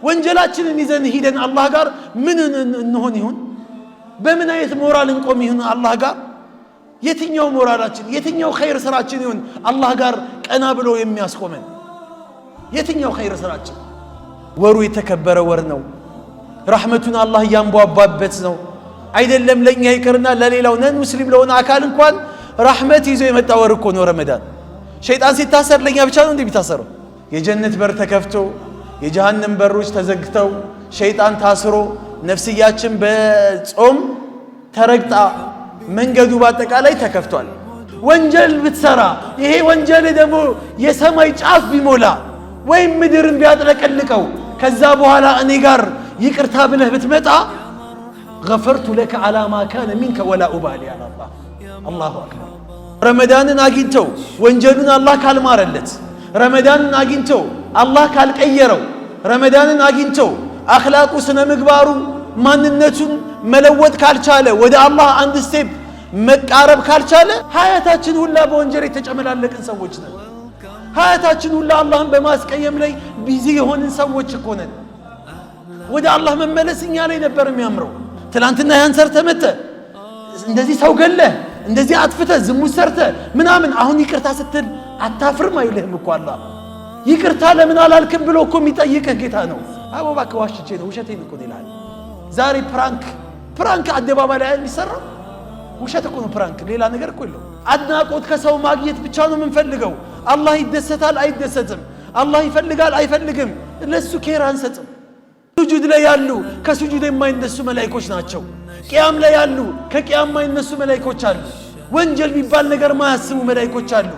ወንጀላችንን ይዘን ሄደን አላህ ጋር ምን እንሆን ይሁን? በምን አይነት ሞራል እንቆም ይሁን አላህ ጋር? የትኛው ሞራላችን የትኛው ኸይር ስራችን ይሁን አላህ ጋር ቀና ብሎ የሚያስቆመን? የትኛው ኸይር ስራችን? ወሩ የተከበረ ወር ነው። ረሕመቱን አላህ ያንቧቧበት ነው። አይደለም ለኛ ይቅርና ለሌላው ነን ሙስሊም ለሆነ አካል እንኳን ረሕመት ይዞ የመጣ ወር እኮ ነው ረመዳን። ሸይጣን ሲታሰር ለኛ ብቻ ነው እንደሚታሰረው? የጀነት በር ተከፍቶ የጀሃነም በሮች ተዘግተው ሸይጣን ታስሮ ነፍስያችን በጾም ተረግጣ መንገዱ በአጠቃላይ ተከፍቷል። ወንጀል ብትሰራ ይሄ ወንጀል ደግሞ የሰማይ ጫፍ ቢሞላ ወይም ምድርን ቢያጥለቀልቀው ከዛ በኋላ እኔ ጋር ይቅርታ ብለህ ብትመጣ غفرت لك على ما كان منك ولا أبالي على الله الله أكبر ረመዳንን አግኝተው ወንጀሉን አላህ ካልማረለት ረመዳንን አግኝተው አላህ ካልቀየረው ረመዳንን አግኝተው አኽላቁ ስነ ምግባሩ ማንነቱን መለወጥ ካልቻለ ወደ አላህ አንድ ስቴፕ መቃረብ ካልቻለ ሀያታችን ሁላ በወንጀል የተጨመላለቅን ሰዎች ነን። ሀያታችን ሁላ አላህን በማስቀየም ላይ ቢዚ የሆንን ሰዎች እኮ ነን። ወደ አላህ መመለስ እኛ ላይ ነበር የሚያምረው። ትላንትና ያን ሰርተ መተ እንደዚህ ሰው ገለ እንደዚህ አጥፍተ ዝሙት ሰርተ ምናምን አሁን ይቅርታ ስትል አታፍርም አይልህም እኮ አላህ። ይቅርታ ለምን አላልክም ብሎ እኮ የሚጠይቅህ ጌታ ነው። አቦ እባክህ ዋሽቼ ነው ውሸቴን እኮ ይላል። ዛሬ ፕራንክ አደባባይ ላይ የሚሰራው ውሸት እኮ ነው። ፕራንክ ሌላ ነገር እኮ የለው። አድናቆት ከሰው ማግኘት ብቻ ነው የምንፈልገው። አላህ ይደሰታል አይደሰትም፣ አላህ ይፈልጋል አይፈልግም፣ ለሱ ኬር አንሰጥም። ሱጁድ ላይ ያሉ ከሱጁድ የማይነሱ መላእክቶች ናቸው። ቂያም ላይ ያሉ ከቂያም የማይነሱ መላእክቶች አሉ። ወንጀል የሚባል ነገር ማያስቡ መላእክቶች አሉ።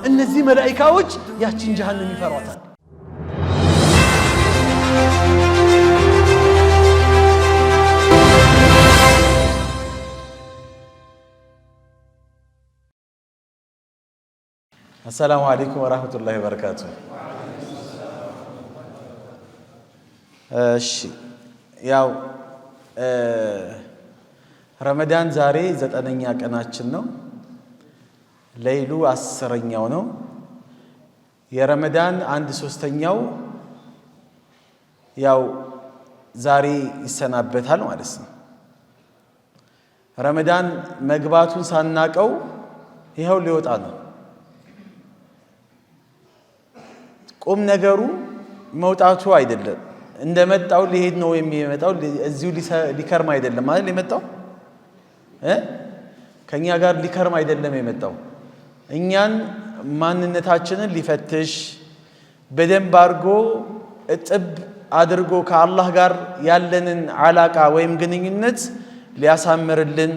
እነዚህ መላእክቶች ያችን ጀሃነም ይፈሯታል። السلام عليكم ورحمة الله وبركاته. ያው ረመዳን ዛሬ 9ኛ ቀናችን ነው። ሌይሉ 10ኛው ነው። የረመዳን 1/3ኛው ያው ዛሬ ይሰናበታል ማለት ነው። ረመዳን መግባቱን ሳናቀው ይሄው ሊወጣ ነው። ቁም ነገሩ መውጣቱ አይደለም። እንደመጣው ሊሄድ ነው የሚመጣው። እዚሁ ሊከርም አይደለም ማለት የመጣው ከኛ ጋር ሊከርም አይደለም የመጣው። እኛን ማንነታችንን ሊፈትሽ በደንብ አድርጎ እጥብ አድርጎ ከአላህ ጋር ያለንን አላቃ ወይም ግንኙነት ሊያሳምርልን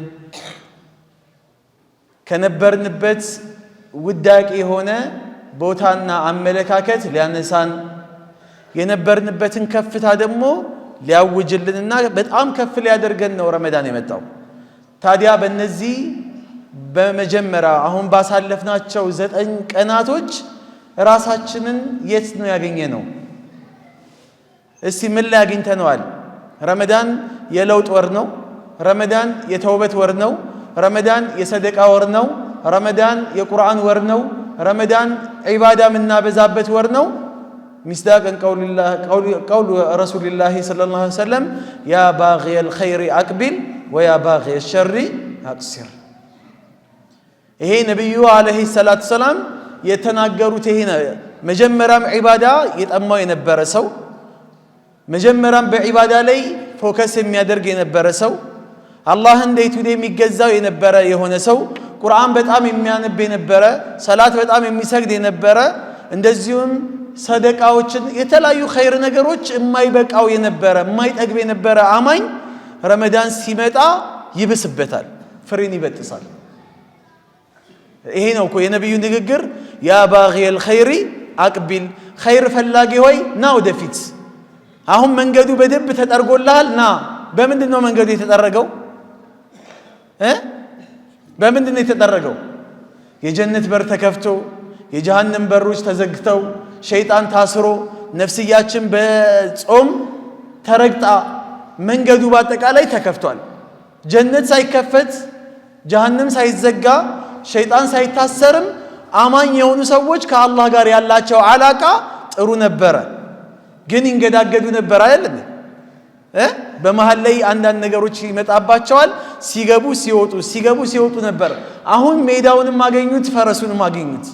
ከነበርንበት ውዳቂ የሆነ ቦታና አመለካከት ሊያነሳን የነበርንበትን ከፍታ ደግሞ ሊያውጅልንና በጣም ከፍ ሊያደርገን ነው ረመዳን የመጣው። ታዲያ በእነዚህ በመጀመሪያ አሁን ባሳለፍናቸው 9 ቀናቶች ራሳችንን የት ነው ያገኘነው? እስቲ ምን ላይ አግኝተነዋል? ረመዳን የለውጥ ወር ነው። ረመዳን የተውበት ወር ነው። ረመዳን የሰደቃ ወር ነው። ረመዳን የቁርአን ወር ነው። ረመዳን ዒባዳ የምናበዛበት ወር ነው። ሚስዳቅን ቀውሉ ረሱልላህ ሰለላሁ ዐለይሂ ወሰለም ያ ባጊየል ኸይሪ አቅቢል ወያ ባጊየል ሸሪ አቅሲር። ይሄ ነብዩ አለይሂ ሰላቱ ሰላም የተናገሩት ይሄ ነው። መጀመሪያም ዒባዳ የጠማው የነበረ ሰው፣ መጀመሪያም በዒባዳ ላይ ፎከስ የሚያደርግ የነበረ ሰው፣ አላህን እንዴት የሚገዛው የነበረ የሆነ ሰው፣ ቁርአን በጣም የሚያነብ የነበረ፣ ሰላት በጣም የሚሰግድ የነበረ፣ እንደዚሁም ሰደቃዎችን የተለያዩ ኸይር ነገሮች የማይበቃው የነበረ የማይጠግብ የነበረ አማኝ ረመዳን ሲመጣ ይብስበታል፣ ፍሬን ይበጥሳል። ይሄ ነው እኮ የነብዩ ንግግር ያ ባጊየል ኸይሪ አቅቢል፣ ኸይር ፈላጊ ሆይ ና ወደፊት። አሁን መንገዱ በደንብ ተጠርጎልሃል፣ ና። በምንድን ነው መንገዱ የተጠረገው? በምንድን ነው የተጠረገው? የጀነት በር ተከፍቶ የጀሃነም በሮች ተዘግተው ሸይጣን ታስሮ ነፍስያችን በጾም ተረግጣ መንገዱ በአጠቃላይ ተከፍቷል። ጀነት ሳይከፈት ጀሃነም ሳይዘጋ ሸይጣን ሳይታሰርም አማኝ የሆኑ ሰዎች ከአላህ ጋር ያላቸው አላቃ ጥሩ ነበረ። ግን ይንገዳገዱ ነበር አይደል በመሃል ላይ አንዳንድ ነገሮች ይመጣባቸዋል ሲገቡ ሲወጡ ነበር አሁን ሜዳውንም ማገኙት ፈረሱንም ማገኙት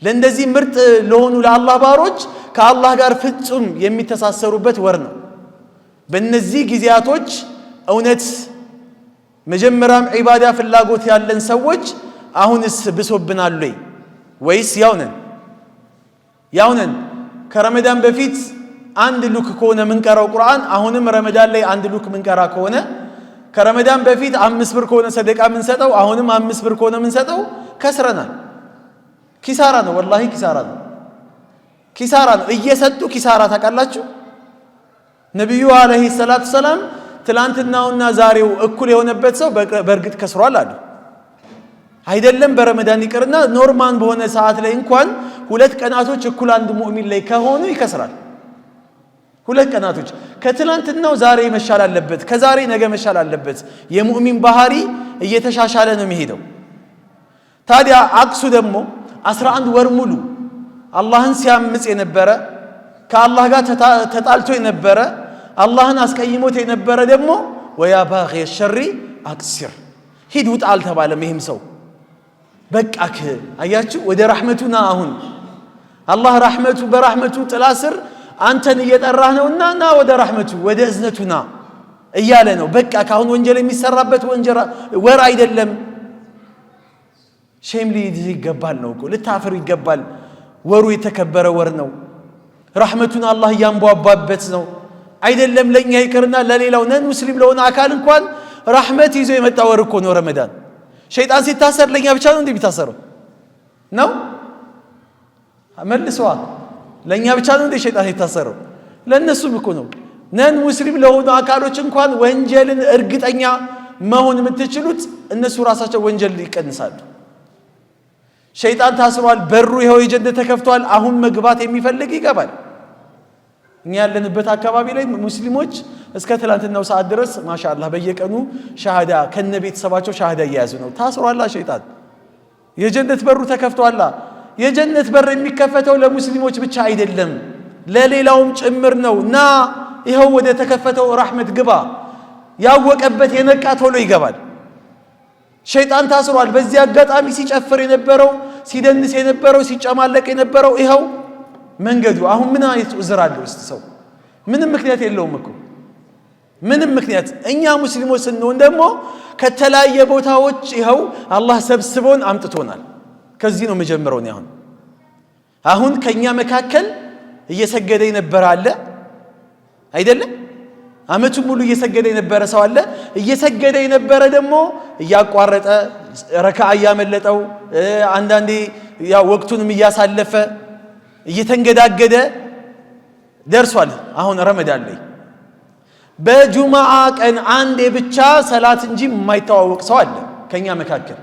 ለእንደዚህ ምርጥ ለሆኑ ለአላህ ባሮች ከአላህ ጋር ፍጹም የሚተሳሰሩበት ወር ነው በእነዚህ ጊዜያቶች እውነት መጀመሪያም ዒባዳ ፍላጎት ያለን ሰዎች አሁንስ ብሶብናል ወይስ ያውነን ከረመዳን በፊት አንድ ሉክ ከሆነ ምንቀራው ቁርአን አሁንም ረመዳን ላይ አንድ ሉክ ምንቀራ ከሆነ ከረመዳን በፊት 5 ብር ከሆነ ሰደቃ ምንሰጠው አሁንም 5 ብር ከሆነ ምንሰጠው ከስረናል ኪሳራ ነው ወላሂ ኪሳራ ነው እየሰጡ ኪሳራ ታቃላችሁ ነብዩ አለይሂ ሰላቱ ሰላም ትላንትናውና ዛሬው እኩል የሆነበት ሰው በእርግጥ ከስሯል አሉ አይደለም በረመዳን ይቅርና ኖርማል በሆነ ሰዓት ላይ እንኳን ሁለት ቀናቶች እኩል አንድ ሙእሚን ላይ ከሆኑ ይከስራል ሁለት ቀናቶች ከትላንትናው ዛሬ መሻል አለበት ከዛሬ ነገ መሻል አለበት የሙእሚን ባህሪ እየተሻሻለ ነው የሚሄደው ታዲያ አክሱ ደግሞ 11 ወር ሙሉ አላህን ሲያምጽ የነበረ ከአላህ ጋር ተጣልቶ የነበረ አላህን አስቀይሞት የነበረ ደግሞ ወያ ባኺ الشر አክሲር ሂድ ውጣ አልተባለም ይሄም ሰው በቃክ አያችሁ ወደ ረህመቱና አሁን አላህ ረህመቱ በረህመቱ ጥላ ስር አንተን እየጠራህ ነውና ና ወደ ረህመቱ ወደ እዝነቱና እያለ ነው በቃ ካሁን ወንጀል የሚሰራበት ወንጀል ወር አይደለም ሼም ሊይዝህ ይገባል ነው እኮ ልታፍር ይገባል ወሩ የተከበረ ወር ነው ረህመቱን አላህ ያንቧቧበት ነው አይደለም ለኛ ይቅርና ለሌላው ነን ሙስሊም ለሆነ አካል እንኳን ረህመት ይዞ የመጣ ወር እኮ ነው ረመዳን ሸይጣን ሲታሰር ለኛ ብቻ ነው እንደሚታሰረው ነው መልሰዋ ለኛ ብቻ ነው እንደ ሸይጣን ሲታሰረው ለነሱም እኮ ነው ነን ሙስሊም ለሆኑ አካሎች እንኳን ወንጀልን እርግጠኛ መሆን የምትችሉት እነሱ ራሳቸው ወንጀል ይቀንሳሉ ሸይጣን ታስሯል በሩ ይሄው የጀነት ተከፍቷል አሁን መግባት የሚፈልግ ይገባል እኛ ያለንበት አካባቢ ላይ ሙስሊሞች እስከ ትላንትናው ሰዓት ድረስ ማሻአላህ በየቀኑ ሻሃዳ ከነቤተሰባቸው ሻሃዳ እያያዙ ነው ታስሯል ሸይጣን የጀነት በሩ ተከፍቷል የጀነት በር የሚከፈተው ለሙስሊሞች ብቻ አይደለም ለሌላውም ጭምር ነው ና ይሄው ወደ ተከፈተው ረህመት ግባ ያወቀበት የነቃ ቶሎ ይገባል ሸይጣን ታስሯል በዚህ አጋጣሚ ሲጨፍር የነበረው ሲደንስ የነበረው ሲጨማለቅ የነበረው ይሄው መንገዱ አሁን ምን አይነት ዑዝር አለው ሰው ምንም ምክንያት የለውም እኮ ምንም ምክንያት እኛ ሙስሊሞች ስንሆን ደግሞ ከተለያየ ቦታዎች ይሄው አላህ ሰብስቦን አምጥቶናል ከዚህ ነው መጀመሪያው ነው አሁን ከኛ መካከል እየሰገደ የነበረ አለ አይደለም አመቱ ሙሉ እየሰገደ የነበረ ሰው አለ እየሰገደ የነበረ ደግሞ ያቋረጠ ረካዓ ያመለጠው አንዳንዴ ያ ወቅቱንም ያሳለፈ እየተንገዳገደ ደርሷል አሁን ረመዳን ላይ በጁማዓ ቀን አንዴ ብቻ ሰላት እንጂ የማይተዋወቅ ሰው አለ ከኛ መካከል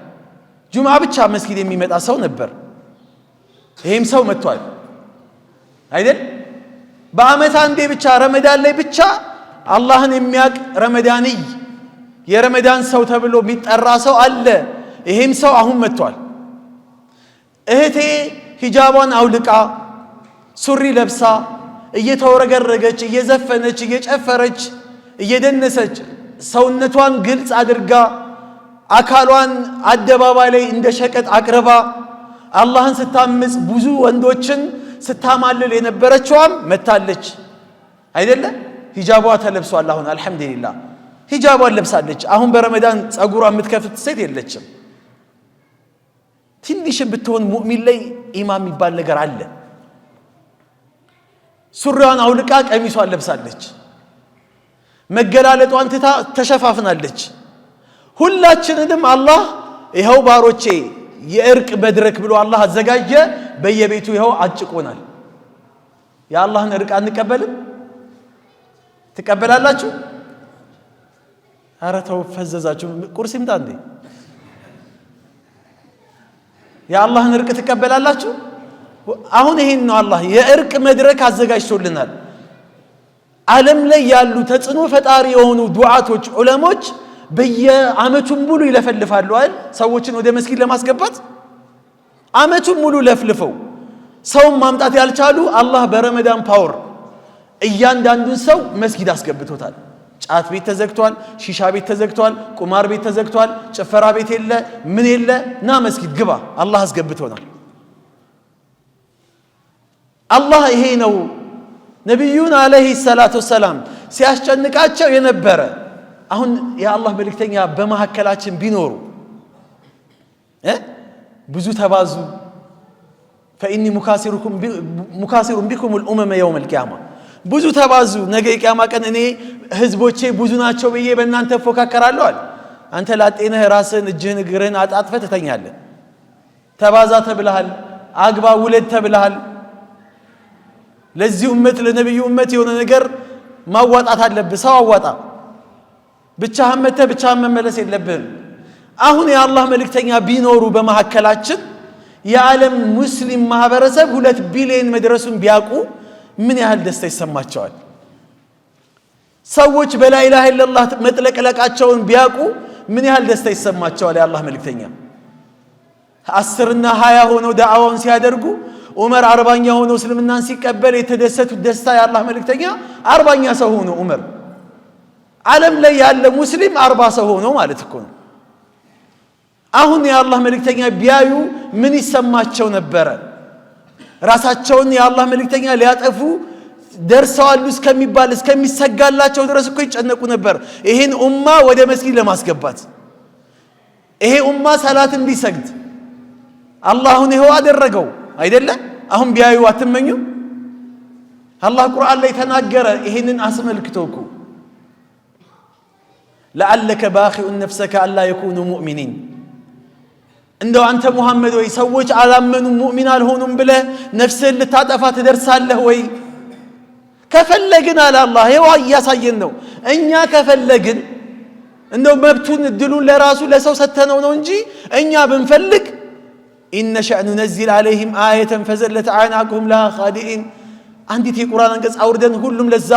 ጁማዓ ብቻ መስጊድ የሚመጣ ሰው ነበር ይሄም ሰው መጥቷል አይደል በአመት አንዴ ብቻ ረመዳን ላይ ብቻ አላህን የሚያቅ ረመዳንይ የረመዳን ሰው ተብሎ የሚጠራ ሰው አለ ይሄም ሰው አሁን መጥቷል እህቴ ሂጃቧን አውልቃ ሱሪ ለብሳ እየተወረገረገች እየዘፈነች እየጨፈረች እየደነሰች ሰውነቷን ግልጽ አድርጋ አካሏን አደባባይ ላይ እንደ ሸቀጥ አቅርባ አላህን ስታምጽ ብዙ ወንዶችን ስታማልል የነበረችዋም መታለች አይደለ ሂጃቧ ተለብሷል አሁን አልহামዱሊላህ ሂጃቧን ለብሳለች አሁን በረመዳን ጸጉሯ የምትከፍት ሴት የለችም ትንሽም ብትሆን ሙእሚን ላይ ኢማም ይባል ነገር አለ ሱሪዋን አውልቃ ቀሚሷን ለብሳለች መገላለጧን ትታ ተሸፋፍናለች ሁላችንንም አላህ ይሄው ባሮቼ የእርቅ መድረክ ብሎ አላህ አዘጋጀ በየቤቱ ይሄው አጭቆናል የአላህን እርቅ አንቀበልም ትቀበላላችሁ ኧረ ተው ፈዘዛችሁ ቁርስ ይምጣ እንዴ የአላህን እርቅ ትቀበላላችሁ አሁን ይሄን ነው አላህ የእርቅ መድረክ አዘጋጅቶልናል ዓለም ላይ ያሉ ተጽኖ ፈጣሪ የሆኑ ዱዓቶች ዑለሞች በየአመቱም ሙሉ ይለፈልፋሉ አይደል ሰዎችን ወደ መስጊድ ለማስገባት አመቱም ሙሉ ለፍልፈው ሰውም ማምጣት ያልቻሉ አላህ በረመዳን ፓወር እያንዳንዱን ሰው መስጊድ አስገብቶታል። ጫት ቤት ተዘግቷል፣ ሺሻ ቤት ተዘግቷል፣ ቁማር ቤት ተዘግቷል፣ ጭፈራ ቤት የለ ምን የለ ና መስጊድ ግባ አላህ አስገብቶናል። አላህ ይሄ ነው ነብዩን አለይሂ ሰላቱ ወሰላም ሲያስጨንቃቸው የነበረ። አሁን የአላህ መልእክተኛ በመሐከላችን ቢኖሩ ብዙ ተባዙ فإني مكاثر بكم الأمم يوم القيامة ብዙ ተባዙ ነገ የቂያማ ቀን እኔ ህዝቦቼ ብዙ ናቸው ብዬ በእናንተ ፎካከራለሁ አለ። አንተ ላጤነህ ራስህን እጅህን እግርህን አጣጥፈህ ትተኛለህ። ተባዛ ተብለሃል፣ አግባ ውለድ ተብለሃል። ለዚህ ኡመት ለነብዩ ኡመት የሆነ ነገር ማዋጣት አለብህ። ሰው አዋጣ፣ ብቻህን መተህ ብቻህን መመለስ የለብህም። አሁን የአላህ መልእክተኛ ቢኖሩ በመሐከላችን የዓለም ሙስሊም ማህበረሰብ 2 ቢሊዮን መድረሱን ቢያቁ ምን ያህል ደስታ ይሰማቸዋል? ሰዎች በላ ኢላሃ ኢላላህ መጥለቅለቃቸውን ቢያቁ ምን ያህል ደስታ ይሰማቸዋል? የአላህ መልእክተኛ 10 እና 20 ሆነው ዳዕዋውን ሲያደርጉ ዑመር 40ኛ ሆነው እስልምናን ሲቀበል የተደሰቱት ደስታ የአላህ መልእክተኛ 40ኛ ሰው ሆኖ ዑመር ዓለም ላይ ያለ ሙስሊም 40 ሰው ሆኖ ማለት እኮ ነው። አሁን የአላህ መልእክተኛ ቢያዩ ምን ይሰማቸው ነበረ? ራሳቸውን የአላህ መልእክተኛ ሊያጠፉ ደርሰዋል እስከሚባል እስከሚሰጋላቸው ድረስ እኮ ይጨነቁ ነበር። ይሄን ኡማ ወደ መስጊድ ለማስገባት ይሄ ኡማ ሰላት እንዲሰግድ አላህን ይሄው አደረገው አይደለ? አሁን ቢያዩ አትመኙ? አላህ ቁርአን ላይ ተናገረ ይሄንን አስመልክቶኩ لعلك باخع نفسك الا يكونوا مؤمنين እንደው አንተ ሙሐመድ ወይ ሰዎች አላመኑ ሙእሚን አልሆኑም ብለህ ነፍስህን ልታጠፋ ትደርሳለህ ወይ? ከፈለግን አለ አላህ ይኸው እያሳየን ነው። እኛ ከፈለግን እንደው መብቱን እድሉን ለራሱ ለሰው ሰተነው ነው እንጂ እኛ ብንፈልግ إن شأن ننزل عليهم آية فزلت أعناقهم لها خادئين አንዲት የቁርአን አንቀጽ አውርደን ሁሉም ለዛ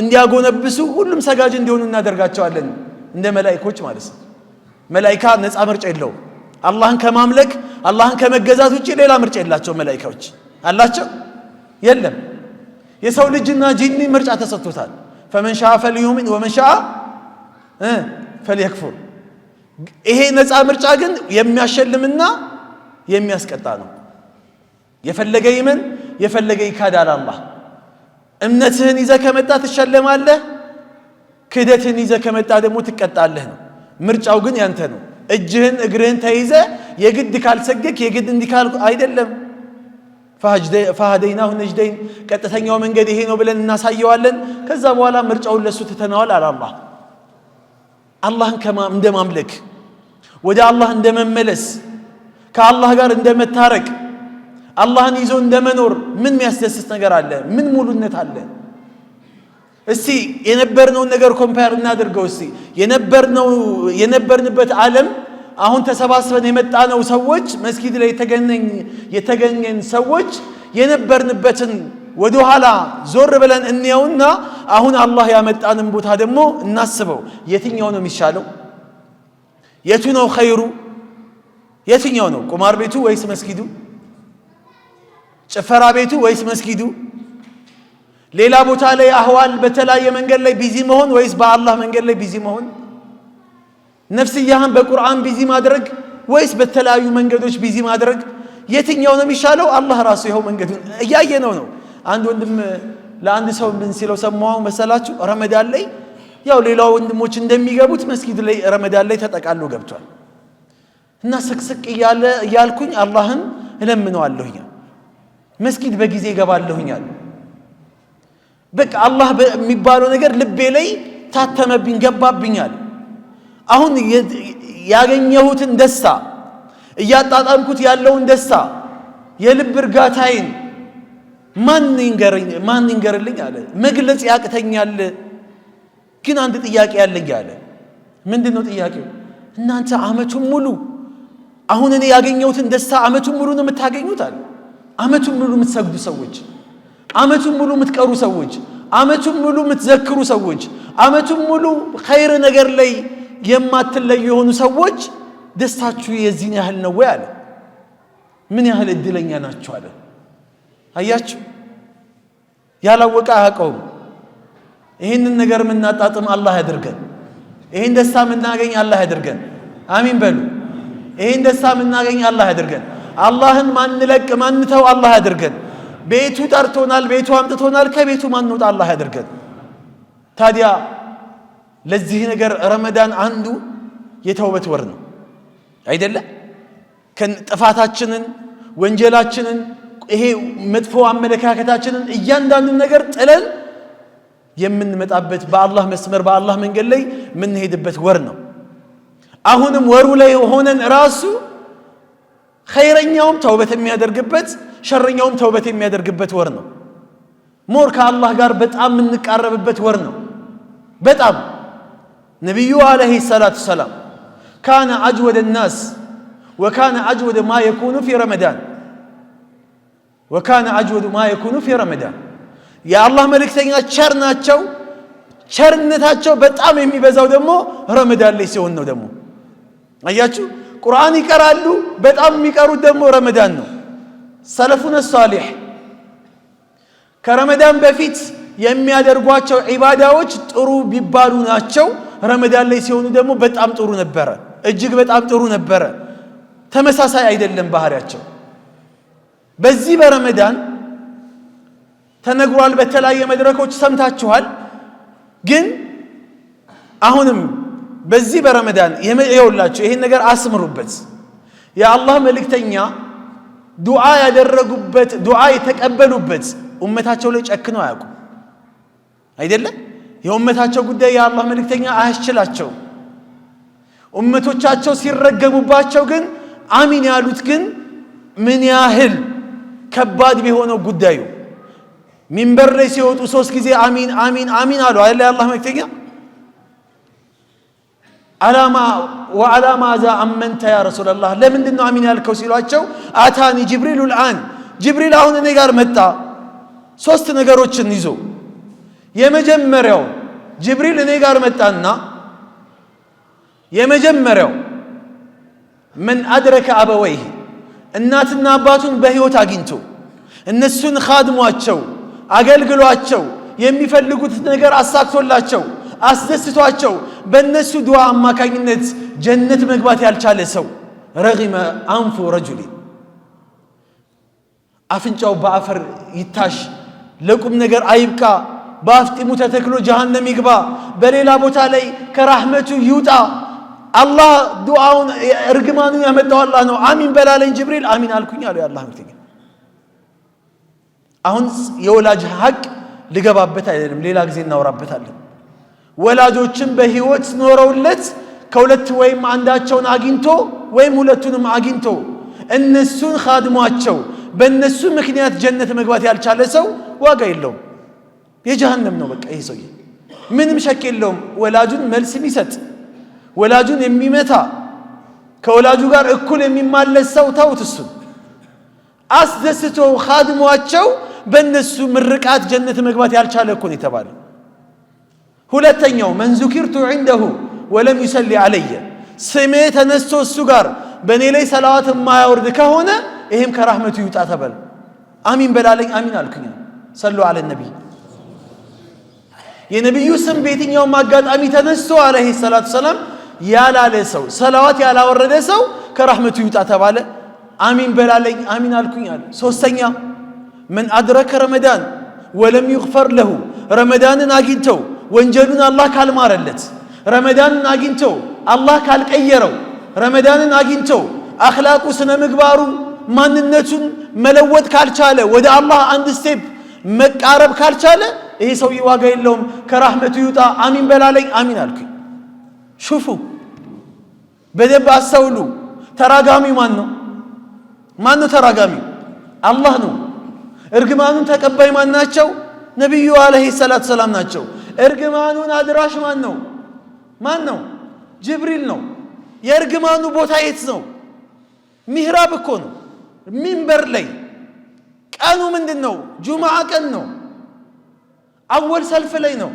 እንዲያጎነብሱ ሁሉም ሰጋጅ እንዲሆኑ እናደርጋቸዋለን እንደ መላእክቶች ማለት ነው። መላእክታ ነፃ ምርጫ የለውም። አላህን ከማምለክ አላህን ከመገዛት ውጪ ሌላ ምርጫ የላቸው መላእክቶች አላቸው የለም። የሰው ልጅና ጂኒ ምርጫ ተሰጥቶታል። فمن شاء فليؤمن ومن شاء فليكفر። ይሄ ነፃ ምርጫ ግን የሚያሸልምና የሚያስቀጣ ነው። የፈለገ ይመን የፈለገ ይካዳል። አላህ እምነትህን ይዘህ ከመጣ ትሸለማለህ፣ ክህደትህን ይዘህ ከመጣ ደግሞ ትቀጣለህ ነው። ምርጫው ግን ያንተ ነው። እጅህን እግርህን ተይዘ የግድ ካልሰገክ የግድ እንዲካል አይደለም። فهديناه النجدين ቀጥተኛው መንገድ ይሄ ነው ብለን እናሳየዋለን። ከዛ በኋላ ምርጫውን ለሱ ትተናዋል አለ አላህ። አላህን እንደማምለክ ወደ አላህ እንደመመለስ ከአላህ ጋር እንደመታረቅ አላህን ይዞ እንደመኖር ምን የሚያስደስት ነገር አለ? ምን ሙሉነት አለ? እስቲ የነበርነውን ነገር ኮምፓየር እናድርገው። እስቲ የነበርንበት ዓለም አሁን ተሰባስበን የመጣነው ሰዎች መስጊድ ላይ የተገኘን ሰዎች የነበርንበትን ወደ ኋላ ዞር ብለን እንየውና አሁን አላህ ያመጣንን ቦታ ደግሞ እናስበው። የትኛው ነው የሚሻለው? የቱ ነው ኸይሩ? የትኛው ነው? ቁማር ቤቱ ወይስ መስጊዱ? ጭፈራ ቤቱ ወይስ መስጊዱ? ሌላ ቦታ ላይ አህዋል በተለያየ መንገድ ላይ ቢዚ መሆን ወይስ በአላህ መንገድ ላይ ቢዚ መሆን? ነፍስያህን በቁርአን ቢዚ ማድረግ ወይስ በተለያዩ መንገዶች ቢዚ ማድረግ? የትኛው ነው የሚሻለው? አላህ ራሱ ይኸው መንገዱን እያየነው ነው። አንድ ወንድም ለአንድ ሰው ምን ሲለው ሰማው መሰላችሁ? ረመዳን ላይ ያው ሌላው ወንድሞች እንደሚገቡት መስጊድ ላይ ረመዳን ላይ ተጠቃሎ ገብቷል እና ስቅስቅ እያልኩኝ አላህን እለምነዋለሁኝ መስጊድ በጊዜ ይገባለሁኛል። በቃ አላህ በሚባለው ነገር ልቤ ላይ ታተመብኝ ገባብኛል። አሁን ያገኘሁትን ደስታ እያጣጣምኩት ያለውን ደስታ የልብ እርጋታዬን ማን ይንገርልኝ አለ። መግለጽ ያቅተኛል። ግን አንድ ጥያቄ ያለኝ አለ። ምንድነው ጥያቄው? እናንተ አመቱን ሙሉ አሁን እኔ ያገኘሁትን ደስታ አመቱን ሙሉ ነው የምታገኙት አለ። አመቱን ሙሉ የምትሰግዱ ሰዎች፣ አመቱን ሙሉ የምትቀሩ ሰዎች፣ አመቱን ሙሉ የምትዘክሩ ሰዎች፣ አመቱን ሙሉ ኸይር ነገር ላይ የማትለዩ የሆኑ ሰዎች ደስታችሁ የዚህን ያህል ነው ወይ አለ። ምን ያህል እድለኛ ናችሁ አለ። አያችሁ ያላወቀ አያውቀውም ይህንን ነገር ምናጣጥም አላህ ያድርገን ይህን ደስታ ምናገኝ አላህ ያድርገን አሚን በሉ ይህን ደስታ ምናገኝ አላህ ያድርገን አላህን ማንለቅ ማንተው አላህ ያድርገን ቤቱ ጠርቶናል ቤቱ አምጥቶናል ከቤቱ ማንወጣ አላህ ያድርገን ታዲያ ለዚህ ነገር ረመዳን አንዱ የተውበት ወር ነው አይደለ ከጥፋታችንን ወንጀላችንን ይሄ መጥፎ አመለካከታችንን እያንዳንዱ ነገር ጥለን የምንመጣበት በአላህ መስመር በአላህ መንገድ ላይ ምን ሄድበት ወር ነው አሁንም ወሩ ላይ ሆነን ራሱ ኸይረኛውም ተውበት የሚያደርግበት ሸረኛውም ተውበት የሚያደርግበት ወር ነው ሞር ከአላህ ጋር በጣም የምንቃረብበት ወር ነው በጣም ነብዩ አለይሂ ሰላቱ ሰላም كان اجود الناس وكان اجود ما يكون في رمضان وكان اجود ما يكون في رمضان يا الله መልእክተኛ ቸር ናቸው ቸርነታቸው በጣም የሚበዛው ደግሞ ረመዳን ላይ ሲሆን ነው ደግሞ አያችሁ ቁርአን ይቀራሉ በጣም የሚቀሩት ደግሞ ረመዳን ነው ሰለፉን ሷሊህ ከረመዳን በፊት የሚያደርጓቸው ዒባዳዎች ጥሩ ቢባሉ ናቸው ረመዳን ላይ ሲሆኑ ደግሞ በጣም ጥሩ ነበር እጅግ በጣም ጥሩ ነበር ተመሳሳይ አይደለም ባህሪያቸው በዚህ በረመዳን ተነግሯል በተለያየ መድረኮች ሰምታችኋል ግን አሁንም በዚህ በረመዳን ይኸውላችሁ ይሄን ነገር አስምሩበት የአላህ መልእክተኛ ዱዓ ያደረጉበት ዱዓ የተቀበሉበት ኡመታቸው ላይ ጨክነው አያውቁ አይደለ የኡመታቸው ጉዳይ የአላህ መልእክተኛ አያስችላቸው ኡመቶቻቸው ሲረገሙባቸው ግን አሚን ያሉት ግን ምን ያህል ከባድ ቢሆነው ጉዳዩ ሚንበር ላይ ሲወጡ 3 ጊዜ አሚን አሚን አሚን አሉ አይደል የአላህ መልእክተኛ አላማ ወአላማ ዛ አመንተ ያ ረሱላህ ለምንድነው አሚን ያልከው ሲሏቸው አታኒ ጅብሪል الان ጅብሪል አሁን እኔ ጋር መጣ 3 ነገሮችን ይዞ የመጀመሪያው ጅብሪል እኔ ጋር መጣና የመጀመሪያው من ادرك ابويه እናትና አባቱን በህይወት አግኝቶ እነሱን ኻድሟቸው አገልግሏቸው የሚፈልጉት ነገር አሳክቶላቸው አስደስቷቸው በእነሱ ዱዓ አማካኝነት ጀነት መግባት ያልቻለ ሰው ረግመ አንፉ ረጁሊ አፍንጫው በአፈር ይታሽ ለቁም ነገር አይብቃ በአፍጢሙ ተተክሎ ጀሃነም ይግባ በሌላ ቦታ ላይ ከራህመቱ ይውጣ አላህ ዱዓውን እርግማኑን ያመጣው አላህ ነው አሚን በላለኝ ጅብሪል አሚን አልኩኝ አለው የአላህ መልእክተኛ አሁን የወላጅ ሐቅ ልገባበት አይደለም ሌላ ጊዜ እናወራበታለን ወላጆችን በህይወት ኖረውለት ከሁለት ወይም አንዳቸውን አግኝቶ ወይም ሁለቱንም አግኝቶ እነሱን ኻድሟቸው በእነሱ ምክንያት ጀነት መግባት ያልቻለ ሰው ዋጋ የለውም የጀሃነም ነው በቃ ይሄ ሰው ምንም ሸክ የለውም ወላጁን መልስ የሚሰጥ ወላጁን የሚመታ ከወላጁ ጋር እኩል የሚማለስ ሰው ተውት እሱ አስደስቶ ኻድሟቸው በእነሱ ምርቃት ጀነት መግባት ያልቻለ እኮ ነው የተባለው ሁለተኛው من ذكرت عنده ولم يصلي علي ስሜ ተነስቶ እሱ ጋር በእኔ ላይ ሰላዋት የማያወርድ ከሆነ ይሄም ከራህመቱ ይውጣ ተባለ አሚን በላለኝ አሚን አልኩኝ ሰሉ على النبي የነብዩ ስም በየትኛው ማጋጣሚ ተነስቶ አለይሂ ሰላቱ ሰላም ያላለ ሰው ሰላዋት ያላወረደ ሰው ከራህመቱ ይውጣ ተባለ አሚን በላለኝ አሚን አልኩኝ አለ ሶስተኛ من ادرك رمضان ولم يغفر له ረመዳንን አግኝተው ወንጀሉን አላህ ካልማረለት ረመዳንን አግኝተው አላህ ካልቀየረው ረመዳንን አግኝተው አኽላቁ ስነ ምግባሩ ማንነቱን መለወጥ ካልቻለ ወደ አላህ አንድ ስቴፕ መቃረብ ካልቻለ ይሄ ሰው ዋጋ የለውም ከራህመቱ ይውጣ አሚን በላለኝ አሚን አልኩኝ ሹፉ በደንብ አስተውሉ ተራጋሚ ማን ነው ተራጋሚ አላህ ነው እርግማኑን ተቀባይ ማን ናቸው ነብዩ አለይሂ ሰላቱ ሰላም ናቸው እርግማኑን አድራሽ ማን ነው ጅብሪል ነው የእርግማኑ ቦታ የት ነው ሚህራብ እኮ ነው ሚንበር ላይ ቀኑ ምንድነው ጁምዓ ቀን ነው አወል ሰልፍ ላይ ነው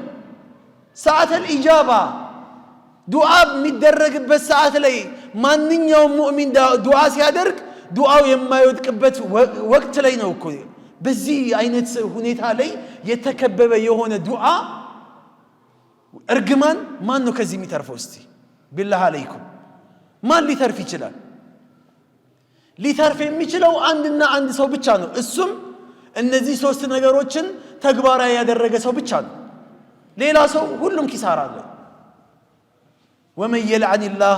ሰዓት الإجابة ዱዓ የሚደረግበት ሰዓት ላይ ማንኛውም ሙእሚን ዱዓ ሲያደርግ ዱዓው የማይወድቅበት ወቅት ላይ ነው እኮ በዚህ አይነት ሁኔታ ላይ የተከበበ የሆነ ዱዓ እርግማን ማን ነው ከዚህ የሚተርፈው? እስቲ ቢላህ አለይኩም ማን ሊተርፍ ይችላል? ሊተርፍ የሚችለው አንድና አንድ ሰው ብቻ ነው። እሱም እነዚህ ሶስት ነገሮችን ተግባራዊ ያደረገ ሰው ብቻ ነው። ሌላ ሰው ሁሉም ኪሳራ አለ። ወመን የልዐኒላህ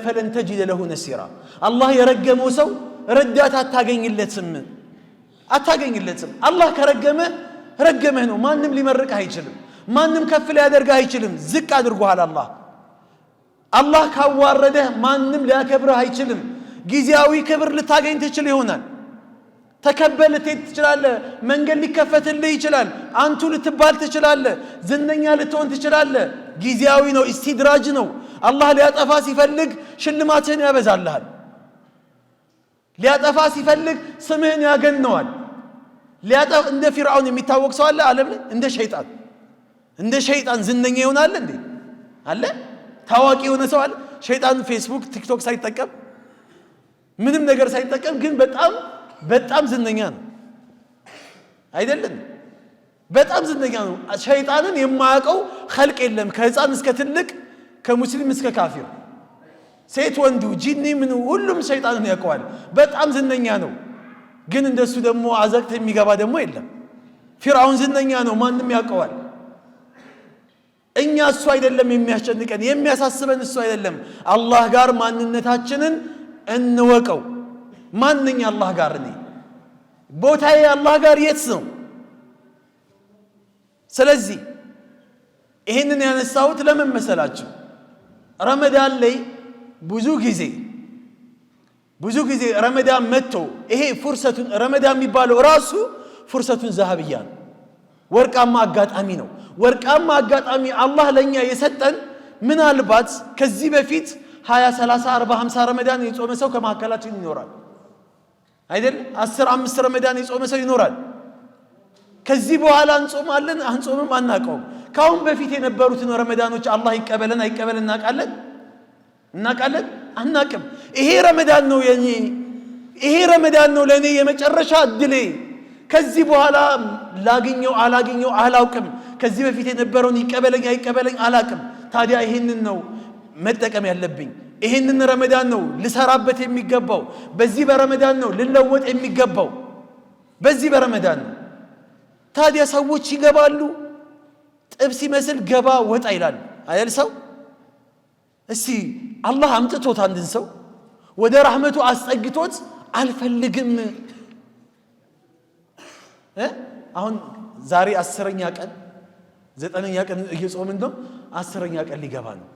ፈለን ተጅደ ለሁ ነሲራ። አላህ የረገመው ሰው ረዳት አታገኝለትም። አላህ ከረገመህ ረገመህ ነው። ማንም ሊመርቅህ አይችልም። ማንም ከፍ ሊያደርግህ አይችልም። ዝቅ አድርጎሃል አላህ ካዋረደህ ማንም ሊያከብርህ አይችልም። ጊዜያዊ ክብር ልታገኝ ትችል ይሆናል። ተከበል ልትሄድ ትችላለህ። መንገድ ሊከፈትልህ ይችላል። አንቱ ልትባል ትችላለህ። ዝነኛ ልትሆን ትችላለህ። ጊዜያዊ ነው፣ ኢስቲድራጅ ነው። አላህ ሊያጠፋ ሲፈልግ ሽልማትህን ያበዛልሃል። ሊያጠፋ ሲፈልግ ስምህን ያገነዋል። እንደ ፊርዓውን የሚታወቅ ሰው አለ ዓለም ላይ? እንደ ሸይጣን ዝነኛ ይሆናል እንዴ? አለ? ታዋቂ የሆነ ሰው አለ? ሸይጣን ፌስቡክ፣ ቲክቶክ ሳይጠቀም ምንም ነገር ሳይጠቀም ግን በጣም ዝነኛ ነው አይደለም? በጣም ዝነኛ ነው። ሸይጣንን የማያውቀው ኸልቅ የለም። ከህፃን እስከ ትልቅ፣ ከሙስሊም እስከ ካፊር፣ ሴት ወንዱ፣ ጂኒ ምን ሁሉም ሸይጣንን ያውቀዋል። በጣም ዝነኛ ነው። ግን እንደሱ ደግሞ አዘቅት የሚገባ ደግሞ የለም። ፊርዓውን ዝነኛ ነው፣ ማንም ያውቀዋል። እኛ እሱ አይደለም የሚያስጨንቀን፣ የሚያሳስበን እሱ አይደለም። አላህ ጋር ማንነታችንን እንወቀው። ማንኛ አላህ ጋር ነኝ? ቦታዬ አላህ ጋር የት ነው? ስለዚህ ይሄንን ያነሳሁት ለምን መሰላችሁ? ረመዳን ላይ ብዙ ጊዜ ረመዳን መጥቶ ይሄ ፉርሰቱን ረመዳን የሚባለው ራሱ ፉርሰቱን ዘሃብያ ነው። ወርቃማ አጋጣሚ ነው። ወርቃማ አጋጣሚ አላህ ለኛ የሰጠን ምናልባት ከዚህ በፊት 20 30 40 50 ረመዳን የጾመ ሰው ከመካከላችን ይኖራል አይደል? 10 5 ረመዳን የጾመ ሰው ይኖራል። ከዚህ በኋላ እንጾማለን አንጾምም አናቀውም። ካሁን በፊት የነበሩትን ረመዳኖች አላህ ይቀበለን አይቀበለን እናቃለን አናቅም። ይሄ ረመዳን ነው ለኔ የመጨረሻ እድሌ። ከዚህ በኋላ ላግኘው አላግኘው አላውቅም። ከዚህ በፊት የነበረውን ይቀበለኝ አይቀበለኝ አላቅም። ታዲያ ይሄንን ነው መጠቀም ያለብኝ። ይሄንን ረመዳን ነው ልሰራበት የሚገባው። በዚህ በረመዳን ነው ልለወጥ የሚገባው። በዚህ በረመዳን ነው። ታዲያ ሰዎች ይገባሉ፣ ጥብስ ይመስል ገባ ወጣ ይላል አይደል? ሰው እስቲ አላህ አምጥቶት አንድን ሰው ወደ ረህመቱ አስጠግቶት አልፈልግም። አሁን ዛሬ 10ኛ ቀን 9ኛ ቀን እየጾምን ነው። 10ኛ ቀን ሊገባ ነው።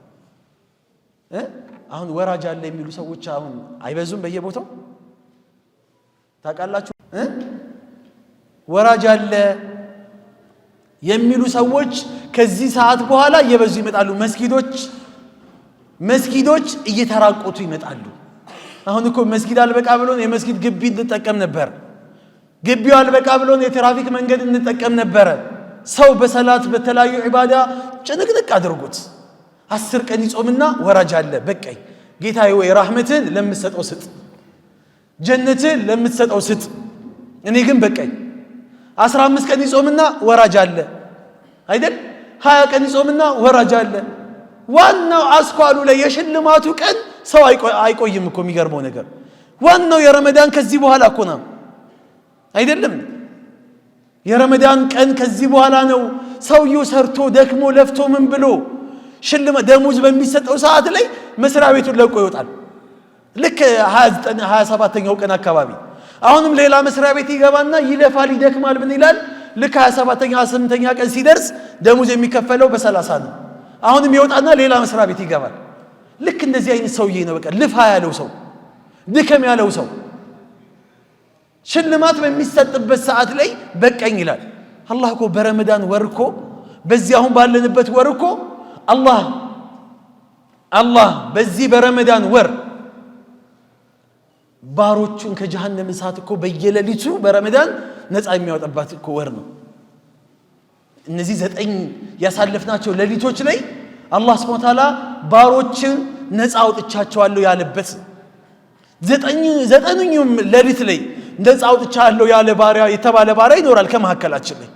አሁን ወራጅ አለ የሚሉ ሰዎች አሁን አይበዙም? በየቦታው ታውቃላችሁ? ወራጅ አለ የሚሉ ሰዎች ከዚህ ሰዓት በኋላ እየበዙ ይመጣሉ። መስጊዶች እየተራቆቱ ይመጣሉ። አሁን እኮ መስጊድ አልበቃ ብሎን የመስጊድ ግቢ እንጠቀም ነበር። ግቢው አልበቃ ብሎን የትራፊክ መንገድ እንጠቀም ነበር። ሰው በሰላት በተለያዩ ዒባዳ ጭንቅንቅ አድርጎት 10 ቀን ይጾምና ወራጅ አለ። በቃኝ ጌታዬ ወይ ረህመትን ለምትሰጠው ስጥ፣ ጀነትን ለምትሰጠው ስጥ፣ እኔ ግን በቃኝ። 15 ቀን ይጾምና ወራጅ አለ አይደል? 20 ቀን ይጾምና ወራጅ አለ። ዋናው አስኳሉ ላይ የሽልማቱ ቀን ሰው አይቆይም እኮ። የሚገርመው ነገር ዋናው የረመዳን ከዚህ በኋላ እኮ ነው አይደለም? የረመዳን ቀን ከዚህ በኋላ ነው። ሰውየው ሰርቶ ደክሞ ለፍቶ ምን ብሎ ሽልማት ደሞዝ በሚሰጠው ሰዓት ላይ መስሪያ ቤቱን ለቆ ይወጣል። ልክ 27ኛው ቀን አካባቢ አሁንም ሌላ መስሪያ ቤት ይገባና ይለፋል ይደክማል። ምን ይላል? ልክ 27ኛ 28ኛ ቀን ሲደርስ ደሞዝ የሚከፈለው በ30 ነው። አሁንም ይወጣና ሌላ መስሪያ ቤት ይገባል። ልክ እንደዚህ አይነት ሰውዬ ነው። በቃ ልፋ ያለው ሰው፣ ድከም ያለው ሰው ሽልማት በሚሰጥበት ሰዓት ላይ በቀኝ ይላል። አላህ እኮ በረመዳን ወር እኮ በዚህ አሁን ባለንበት ወር እኮ አላህ በዚህ በረመዳን ወር ባሮቹን ከጀሃነም እሳት እኮ በየሌሊቱ በረመዳን ነፃ የሚያወጣባት እኮ ወር ነው። እነዚህ 9 ያሳለፍናቸው ሌሊቶች ላይ አላህ ሱብሓነሁ ወተዓላ ባሮችን ነፃ አውጥቻቸዋለሁ ያለበት 9ኙም ሌሊት ላይ ነፃ አውጥቻለሁ ያለ ባሪያ የተባለ ባሪያ ይኖራል ከመሐከላችን ላይ።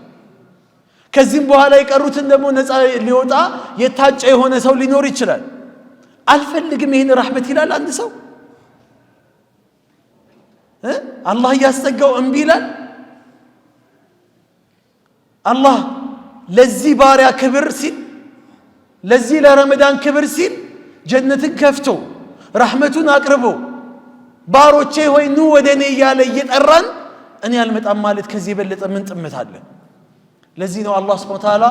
ከዚህም በኋላ የቀሩትን ደግሞ ነፃ ሊወጣ የታጨ የሆነ ሰው ሊኖር ይችላል። አልፈልግም ይሄን ረህመት ይላል አንድ ሰው። አላህ ያስጠጋው እምቢ ይላል። አላህ ለዚህ ባሪያ ክብር ሲል ለዚህ ለረመዳን ክብር ሲል ጀነትን ከፍቶ ረህመቱን አቅርቦ ባሮቼ ሆይ ኑ ወደኔ እያለ እየጠራን እኔ አልመጣም ማለት ከዚህ የበለጠ ምን ጥመት አለ? ለዚህ ነው አላህ ሱብሓነሁ ወተዓላ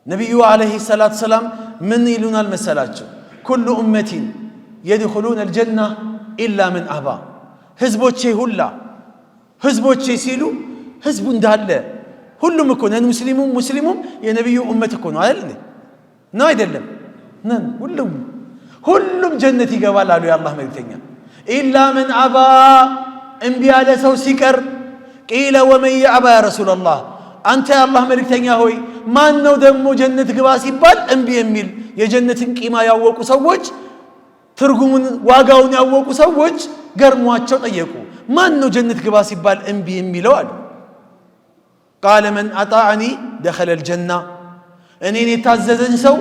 ነቢዩ ዓለይሂ ሰላቱ ሰላም ምን ይሉናል መሰላቸው? ኩሉ ኡመቲን የድኹሉነ አልጀና ኢላ ምን አባ። ህዝቦቼ ሁላ ህዝቦቼ ሲሉ ህዝቡ እንዳለ ሁሉም እኮ ነን። ሙስሊሙም የነቢዩ ኡመት እኮ ነው አይደል? ነው አይደለም? ነን ሁሉም ጀነት ይገባል አሉ የአላህ መልእክተኛ። ኢላ ምን አባ እምቢ ያለ ሰው ሲቀር ቂለ ወመን የአባ ያ ረሱላላህ፣ አንተ የአላህ መልእክተኛ ሆይ ማን ነው ደግሞ ጀነት ግባ ሲባል እምቢ የሚል? የጀነትን ቂማ ያወቁ ሰዎች ትርጉሙን ዋጋውን ያወቁ ሰዎች ገርሟቸው ጠየቁ። ማን ነው ጀነት ግባ ሲባል እምቢ የሚለው አሉ። ቃለ መን አጣዕኒ ደኸለ አልጀና፣ እኔን የታዘዘኝ ሰው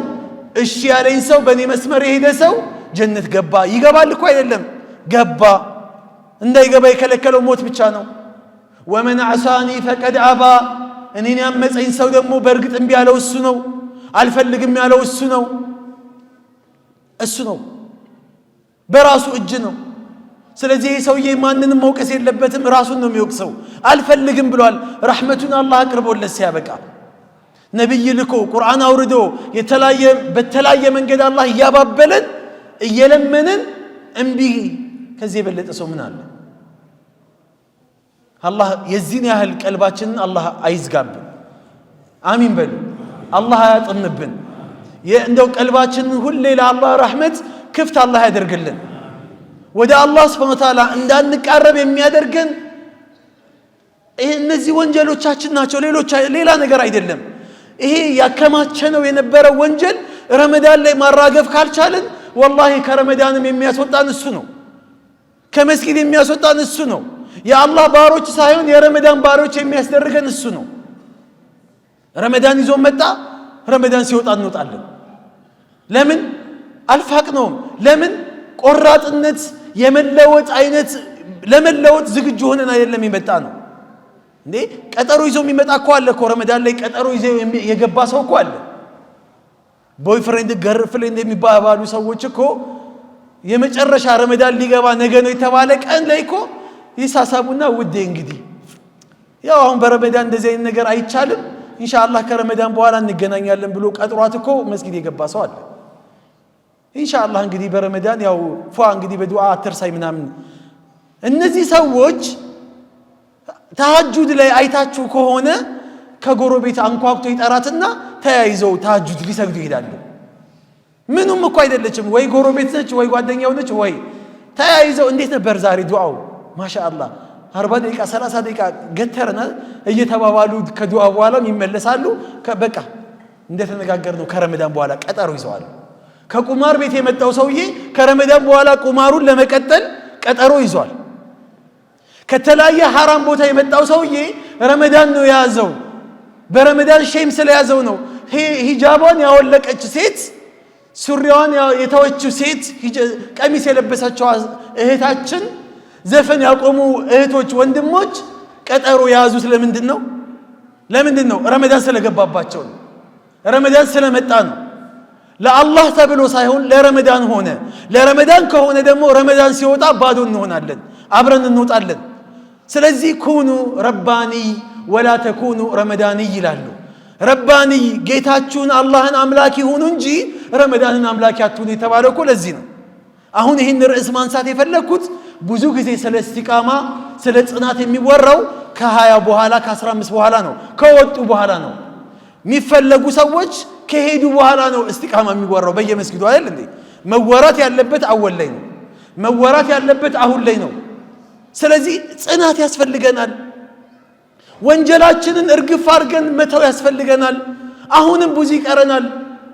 እሺ ያለኝ ሰው በእኔ መስመር የሄደ ሰው ጀነት ገባ። ይገባል እኮ አይደለም ገባ። እንዳይገባ የከለከለው ሞት ብቻ ነው። ወመን ዓሳኒ ፈቀድ አባ፣ እኔን ያመፀኝ ሰው ደግሞ በእርግጥ እምቢ ያለው እሱ ነው። አልፈልግም ያለው እሱ ነው። በራሱ እጅ ነው። ስለዚህ ይህ ሰውዬ ማንንም መውቀስ የለበትም፣ ራሱን ነው የሚወቅሰው። አልፈልግም ብሏል። ረሕመቱን አላህ አቅርቦለት ሲያበቃ ነቢይ ልኮ ቁርአን አውርዶ በተለያየ መንገድ አላህ እያባበለን እየለመንን እምቢ ከዚህ የበለጠ ሰው ምን አለ? አላህ የዚህን ያህል ቀልባችንን አላህ አይዝጋብን። አሚን በሉ። አላህ አያጥምብን። እንደው ቀልባችንን ሁሌ ለአላህ ረሕመት ክፍት አላህ ያደርግልን። ወደ አላህ ሱብሓነሁ ወተዓላ እንዳንቃረብ የሚያደርገን እነዚህ ወንጀሎቻችን ናቸው፣ ሌላ ነገር አይደለም። ይሄ ያከማቸነው የነበረ ወንጀል ረመዳን ላይ ማራገፍ ካልቻለን ወላሂ ከረመዳንም የሚያስወጣን እሱ ነው። ከመስጊድ የሚያስወጣን እሱ ነው። የአላህ ባሮች ሳይሆን የረመዳን ባሮች የሚያስደርገን እሱ ነው። ረመዳን ይዞ መጣ፣ ረመዳን ሲወጣ እንወጣለን። ለምን አልፋቅነውም? ለምን ቆራጥነት የመለወጥ አይነት ለመለወጥ ዝግጁ ሆነን አይደለም የመጣ ነው እንዴ? ቀጠሮ ይዞ የሚመጣ እኮ አለ እኮ ረመዳን ላይ ቀጠሮ ይዞ የገባ ሰው እኮ አለ። ቦይፍሬንድ ገርፍሬንድ የሚባባሉ ሰዎች እኮ የመጨረሻ ረመዳን ሊገባ ነገ ነው የተባለ ቀን ላይ እኮ ይሳሳቡና ውዴ እንግዲህ ያው አሁን በረመዳን እንደዚህ አይነት ነገር አይቻልም፣ ኢንሻአላህ ከረመዳን በኋላ እንገናኛለን ብሎ ቀጥሯት እኮ መስጊድ የገባ ሰው አለ። ኢንሻአላህ እንግዲህ በረመዳን ያው እንግዲህ በዱዓ አትርሳይ ምናምን። እነዚህ ሰዎች ተሐጁድ ላይ አይታችሁ ከሆነ ከጎረቤት አንኳኩቶ ይጠራትና ተያይዘው ተሐጁድ ሊሰግዱ ይሄዳሉ። ምንም እኮ አይደለችም፣ ወይ ጎረቤት ነች ወይ ጓደኛው ነች፣ ወይ ተያይዘው እንዴት ነበር ዛሬ ዱዓው ማሻአላህ 40 ደቂቃ 30 ደቂቃ ገተረና እየተባባሉ ከዱዓ በኋላ ይመለሳሉ። በቃ እንደተነጋገርነው ከረመዳን በኋላ ቀጠሮ ይዘዋል። ከቁማር ቤት የመጣው ሰውዬ ከረመዳን በኋላ ቁማሩን ለመቀጠል ቀጠሮ ይዟል። ከተለያየ ሐራም ቦታ የመጣው ሰውዬ ረመዳን ነው የያዘው፣ በረመዳን ሼም ስለያዘው ነው። ሂጃቧን ያወለቀች ሴት፣ ሱሪዋን የተወችው ሴት፣ ቀሚስ የለበሰችው እህታችን፣ ዘፈን ያቆሙ እህቶች ወንድሞች ቀጠሮ የያዙት ለምንድን ነው? ረመዳን ስለገባባቸው ነው። ረመዳን ስለመጣ ነው። ለአላህ ተብሎ ሳይሆን ለረመዳን ሆነ። ለረመዳን ከሆነ ደግሞ ረመዳን ሲወጣ ባዶ እንሆናለን፣ አብረን እንወጣለን። ስለዚህ ኩኑ ረባኒ ወላ ተኩኑ ረመዳኒ ይላሉ። ረባኒ ጌታችሁን አላህን አምላኪ ሁኑ እንጂ ረመዳንን አምላኪ አትሁኑ የተባለው እኮ ለዚህ ነው። አሁን ይህን ርዕስ ማንሳት የፈለግኩት ብዙ ጊዜ ስለ እስቲቃማ ስለ ጽናት የሚወራው ከ20 በኋላ ከ15 በኋላ ነው፣ ከወጡ በኋላ ነው። የሚፈለጉ ሰዎች ከሄዱ በኋላ ነው እስቲቃማ የሚወራው በየመስጊዱ አይደል እንዴ? መወራት ያለበት አወል ላይ ነው፣ መወራት ያለበት አሁን ላይ ነው። ስለዚህ ጽናት ያስፈልገናል። ወንጀላችንን እርግፍ አድርገን መተው ያስፈልገናል። አሁንም ብዙ ይቀረናል።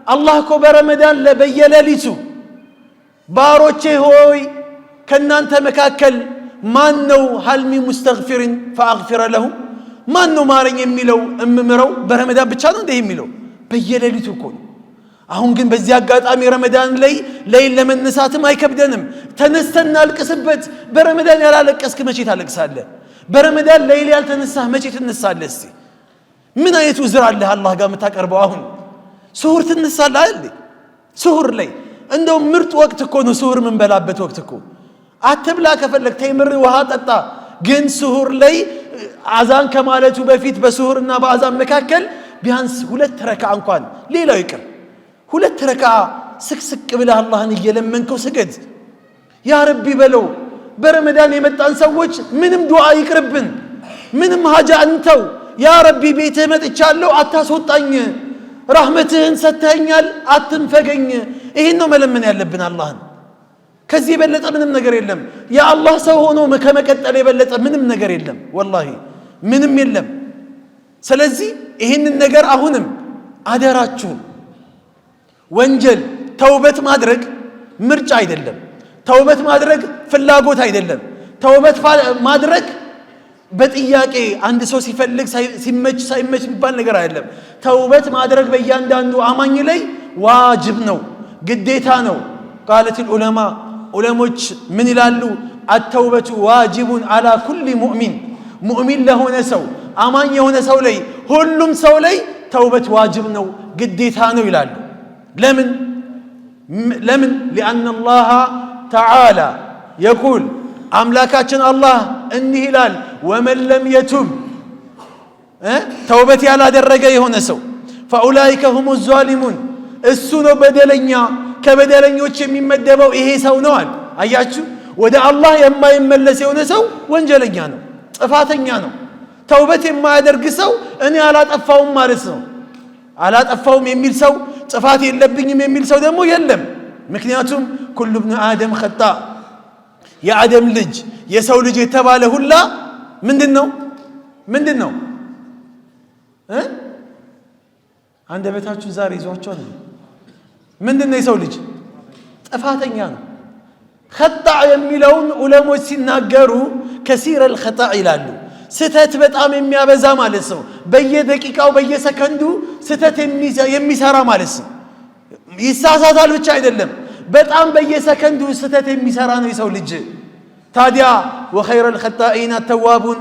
አላህ እኮ በረመዳን በየሌሊቱ ባሮቼ ሆይ ከናንተ መካከል ማን ነው ሀልሚ ሙስተግፊርን ፈአግፊረ ለሁ ማን ነው ማረኝ የሚለው እምምረው በረመዳን ብቻ ነው እንዴ የሚለው በየሌሊቱ እኮ ነው አሁን ግን በዚህ አጋጣሚ ረመዳን ላይ ለይል ለመነሳትም አይከብደንም ተነስተን እናልቅስበት በረመዳን ያላለቀስክ መቼ ታለቅሳለህ በረመዳን ለይል ያልተነሳህ መቼ ትነሳለህ እስቲ ምን አይነት ውዝር አለ አላህ ጋር መታቀርበው አሁን ሱሁር ትነሳለህ አይደል ሱሁር ላይ እንደው ምርጥ ወቅት እኮ ነው ሱሁር ምን በላበት ወቅት እኮ አትብላ ከፈለክ ተምር ውሃ ጠጣ ግን ሱሁር ላይ አዛን ከማለቱ በፊት በሱሁርና በአዛን መካከል ቢያንስ ሁለት ረካ እንኳን ሌላው ይቅር ሁለት ረካ ስቅስቅ ብለህ አላህን እየለመንከው ስገድ ያ ረቢ በለው በረመዳን የመጣን ሰዎች ምንም ዱዓ ይቅርብን ምንም ሀጃ እንተው ያ ረቢ ቤትህ መጥቻለሁ አታስወጣኝ ረህመትህን ሰጥተኛል አትንፈገኝ ይሄን ነው መለመን ያለብን አላህን ከዚህ የበለጠ ምንም ነገር የለም ያ አላህ ሰው ሆኖ ከመቀጠል የበለጠ ምንም ነገር የለም ወላሂ ምንም የለም ስለዚህ ይሄንን ነገር አሁንም አደራችሁ ወንጀል ተውበት ማድረግ ምርጫ አይደለም ተውበት ማድረግ ፍላጎት አይደለም ተውበት ማድረግ በጥያቄ አንድ ሰው ሲፈልግ ሲመች ሳይመች የሚባል ነገር አይደለም ተውበት ማድረግ በእያንዳንዱ አማኝ ላይ ዋጅብ ነው ግዴታ ነው قالت العلماء ዑለሞች ምን ይላሉ التوبة واجب على كل مؤمن ለሆነ ሰው አማኝ የሆነ ሰው ላይ ሁሉም ሰው ላይ ተውበት ዋጅብ ነው ግዴታ ነው ይላሉ ለምን لأن الله تعالى يقول አምላካችን አላህ እንዲህ ይላል ومن لم يتب ተውበት ያላደረገ የሆነ ሰው فأولئك هم الظالمون እሱ ነው በደለኛ ከበደለኞች የሚመደበው ይሄ ሰው ነው አለ አያችሁ ወደ አላህ የማይመለስ የሆነ ሰው ወንጀለኛ ነው ጥፋተኛ ነው ተውበት የማያደርግ ሰው እኔ አላጠፋውም ማለት ነው አላጠፋውም የሚል ሰው ጥፋት የለብኝም የሚል ሰው ደግሞ የለም ምክንያቱም ኩሉ ኢብኑ አደም ኸጣ የአደም ልጅ የሰው ልጅ የተባለ ሁላ ምንድነው አንደበታችሁ ዛሬ ይዟቸዋል ምንድነው የሰው ልጅ ጥፋተኛ ነው ኸጣ የሚለውን ዑለሞች ሲናገሩ ከሲረ الخطأ ይላሉ ስተት በጣም የሚያበዛ ማለት ነው በየደቂቃው በየሰከንዱ ስተት የሚሰራ ማለት ነው ይሳሳታል ብቻ አይደለም በጣም በየሰከንዱ ስተት የሚሰራ ነው የሰው ልጅ ታዲያ وخير الخطائين التوابون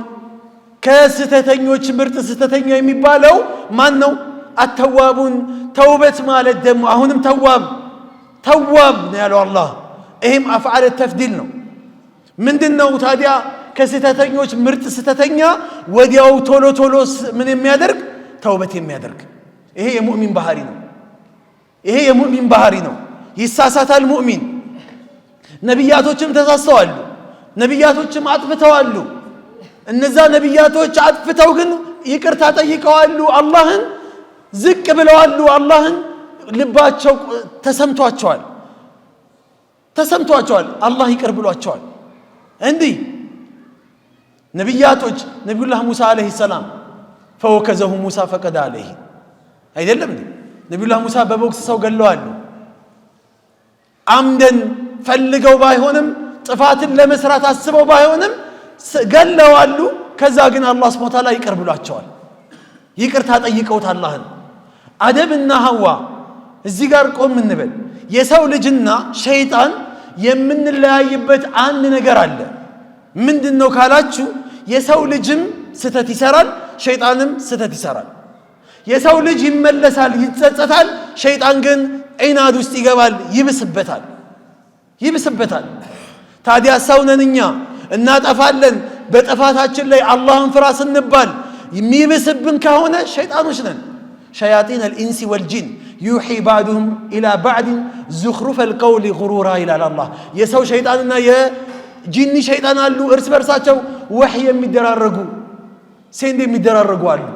ከስተተኞች ምርጥ ስተተኛ የሚባለው ማን ነው التوابون ተውበት ማለት ደግሞ አሁንም ተዋብ ነው ያለው አላህ ይሄም አፍዓል ተፍዲል ነው ምንድነው ታዲያ ከስተተኞች ምርጥ ስተተኛ ወዲያው ቶሎ ምን የሚያደርግ ተውበት የሚያደርግ ይሄ የሙእሚን ባህሪ ነው ይሳሳታል ሙእሚን ነብያቶችም ተሳስተዋል ነብያቶችም አጥፍተዋል እነዛ ነብያቶች አጥፍተው ግን ይቅርታ ጠይቀዋል አላህን ዝቅ ብለዋል አላህን ልባቸው ተሰምቷቸዋል አላህ ይቅር ብሏቸዋል እንዲህ ነብያቶች ነብዩላህ ሙሳ አለይሂ ሰላም ፈወከዘሁ ሙሳ ፈቀደ አለይሂ አይደለም ነብዩላህ ሙሳ በቦክስ ሰው ገለዋል አምደን ፈልገው ባይሆንም ጥፋትን ለመስራት አስበው ባይሆንም ገለዋል ከዛ ግን አላህ Subhanahu Wa Ta'ala ይቅር ብሏቸዋል ይቅርታ ጠይቀውት አላህን አደምና ሐዋ እዚህ ጋር ቆም እንበል የሰው ልጅና ሸይጣን የምንለያይበት አንድ ነገር አለ ምንድነው ካላችሁ የሰው ልጅም ስተት ይሰራል ሸይጣንም ስተት ይሰራል የሰው ልጅ ይመለሳል ይጸጸታል ሸይጣን ግን ዒናድ ውስጥ ይገባል ይብስበታል ታዲያ ሰውነንኛ እናጠፋለን በጥፋታችን ላይ አላህን ፍራ ስንባል የሚብስብን ከሆነ ሸይጣኖች ነን شياطين الإنس والجن يوحي بعضهم إلى بعض زخرف القول غرورا إلى الله يسوي شيطاننا يا جن شيطان قالوا ارس برساتهم وحي يمدرارغو سند يمدرارغو قالوا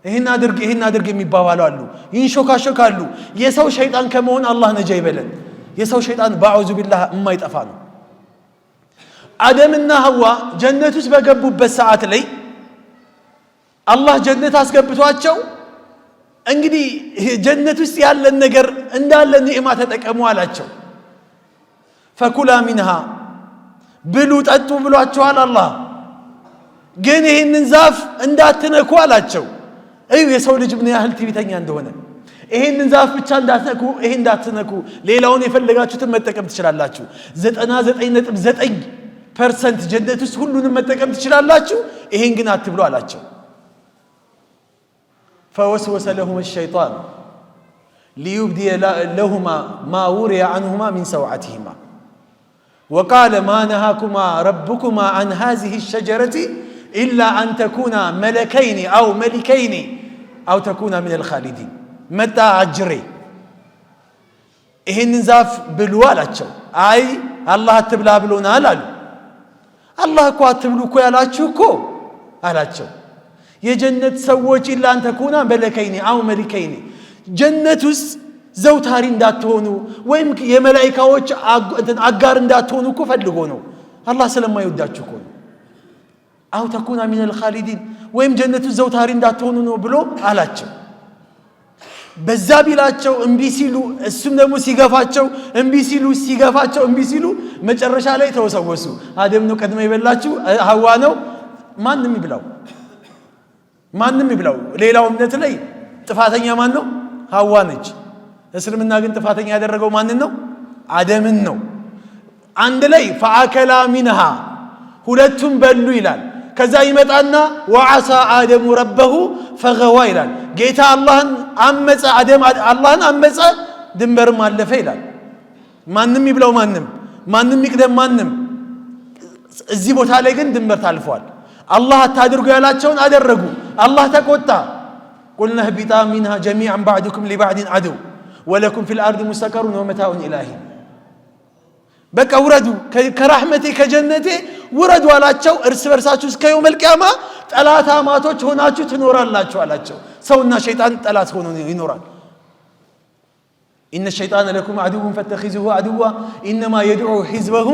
ይሄን አድርግ የሚባባሉ አሉ ይንሾካሾካሉ የሰው ሸይጣን ከመሆን አላህ ነጃ ይበለን የሰው ሸይጣን ባዑዙ ቢላህ የማይጠፋ ነው አደምና ሐዋ ጀነት ውስጥ በገቡበት ሰዓት ላይ አላህ ጀነት አስገብቷቸው እንግዲህ ጀነት ውስጥ ያለን ነገር እንዳለ ኒዕማ ተጠቀሙ አላቸው ፈኩላ ሚንሃ ብሉ ጠጡ ብሏቸዋል አላህ። ግን ይህንን ዛፍ እንዳትነኩ አላቸው። እዩ የሰው ልጅ ምን ያህል ትዕቢተኛ እንደሆነ። ይህንን ዛፍ ብቻ እንዳትነኩ፣ ይሄ እንዳትነኩ፣ ሌላውን የፈለጋችሁትን መጠቀም ትችላላችሁ። 99.9% ጀነት ውስጥ ሁሉንም መጠቀም ትችላላችሁ፣ ይሄን ግን አትብሉ አላቸው። فوسوس لهما الشيطان ليبدي لهما ما وري عنهما من سوعتهما وقال ما نهاكما ربكما عن هذه الشجرة إلا أن تكونا ملكين أو ملكين أو تكونا من الخالدين متى أجري إهن نزاف بالوالاتشو أي الله تبلا بلونا لالو الله كو تبلو كو يالاتشو كو ألاتشو የጀነት ሰዎች ኢላ አንተ ኩና መለከይኒ አው መሊከይኒ ጀነት ውስጥ ዘውታሪ እንዳትሆኑ ወይም የመላእክቶች አጋር እንዳትሆኑ እኮ ፈልጎ ነው። አላህ ስለማይወዳችሁ እኮ ነው። አው ተኩና ሚነል ኻሊዲን ወይም ጀነት ውስጥ ዘውታሪ እንዳትሆኑ ነው ብሎ አላቸው። በዛ ቢላቸው እምቢ ሲሉ እሱም ደግሞ ሲገፋቸው እምቢ ሲሉ መጨረሻ ላይ ተወሰወሱ። አደም ነው ቀድሞ ይበላችሁ ሐዋ ነው ማንም ይብላው ሌላው እምነት ላይ ጥፋተኛ ማን ነው? ሐዋ ነች። እስልምና ግን ጥፋተኛ ያደረገው ማንን ነው? አደምን ነው። አንድ ላይ ፈአከላ ሚንሃ ሁለቱም በሉ ይላል። ከዛ ይመጣና ወዓሳ አደሙ ረበሁ ፈገዋ ይላል። ጌታ አላህን አመፀ፣ አደም አላህን አመፀ፣ ድንበርም አለፈ ይላል። ማንም ይብላው ማንም ይቅደም ማንም። እዚህ ቦታ ላይ ግን ድንበር ታልፏል። الله أتادرق يالاتشون أدرقوا الله تقوتا قلنا اهبطا منها جميعا بعضكم لبعض عدو ولكم في الأرض مستقر ومتاع إلهي بك وردوا كرحمتي كجنتي وردوا علاتشو ارس برساتشو كيوم القيامة ثلاثة ماتوش هناتشو تنورا اللاتشو علاتشو سونا شيطان ثلاث هنون ينورا إن الشيطان لكم عدو فاتخذوه عدوا إنما يدعو حزبه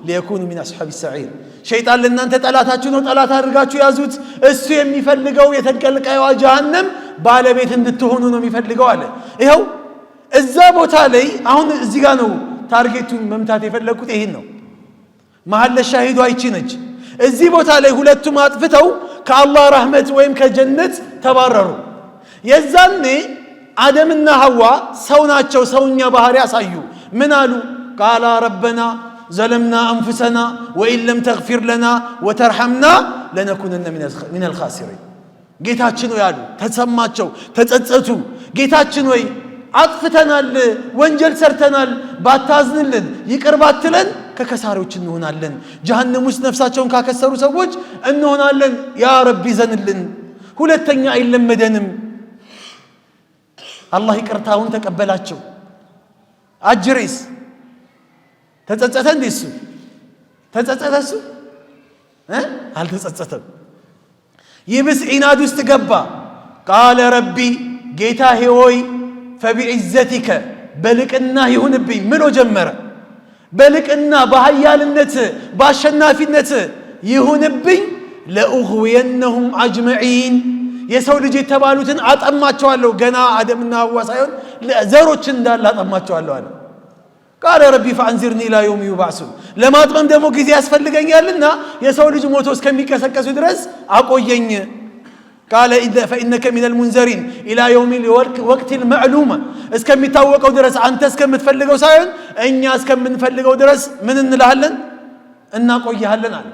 ليكونوا من أصحاب السعير شيطان لنا أنت تلاتاتشو تلاتة رقاتشو يازوت السو يميفلقوا يتنقلق أيها جهنم بالا بيت اندتهونون يميفلقوا عليه إيهو الزابو تالي أهون الزيغانو تارجتون ممتاتي فلقوا تهينو محل الشاهد وايتشينج الزيبو تالي هلتو ما تفتو كالله رحمة ويم كجنة تبرروا يزاني آدمنا هوا سوناتشو سونيا بحر ياسايو من قالوا قال ربنا ظلمنا أنفسنا وإن لم تغفر لنا وترحمنا لنكونن من الخاسرين ጌታችኑ ያሉ ተሰማቸው ተጸጸቱ ጌታችን ወይ አጥፍተናል ወንጀል ሰርተናል ባታዝንልን ይቅር ባትለን ከከሳሪዎች እንሆናለን ጀሃነም ውስጥ ነፍሳቸውን ካከሰሩ ሰዎች እንሆናለን ያ ረቢ ዘንልን ሁለተኛ አይለመደንም አላህ ይቅርታውን ተቀበላቸው አጅሪስ ተጸጸተ እንዴሱ ተጸጸተሱ አልተጸጸተም ይብስ ኢናድ ውስጥ ገባ ቃለ ረቢ ጌታዬ ሆይ ፈቢዕዘቲከ በልቅና ይሁንብኝ ምሎ ጀመረ በልቅና በኃያልነት በአሸናፊነት ይሁንብኝ ለኡግወየነሁም አጅመዒን የሰው ልጅ የተባሉትን አጠማቸዋለሁ ገና አደምና ሐዋ ሳይሆን ዘሮችን እንዳለ አጠማቸዋለሁ አለ ቃለ ረቢ ፈአንዚርኒ ኢላ የውም ዩብዓሱን ለማጥመም ደግሞ ጊዜ ያስፈልገኛልና የሰው ልጅ ሞቶ እስከሚቀሰቀሱ ድረስ አቆየኝ ቃለ ፈኢነከ ሚነል ሙንዘሪን ኢላ የውም ወቅት المعلوم እስከሚታወቀው ድረስ አንተ እስከምትፈልገው ሳይሆን እኛ እስከምንፈልገው ድረስ ምን እንልሃለን እናቆይሃለን አለ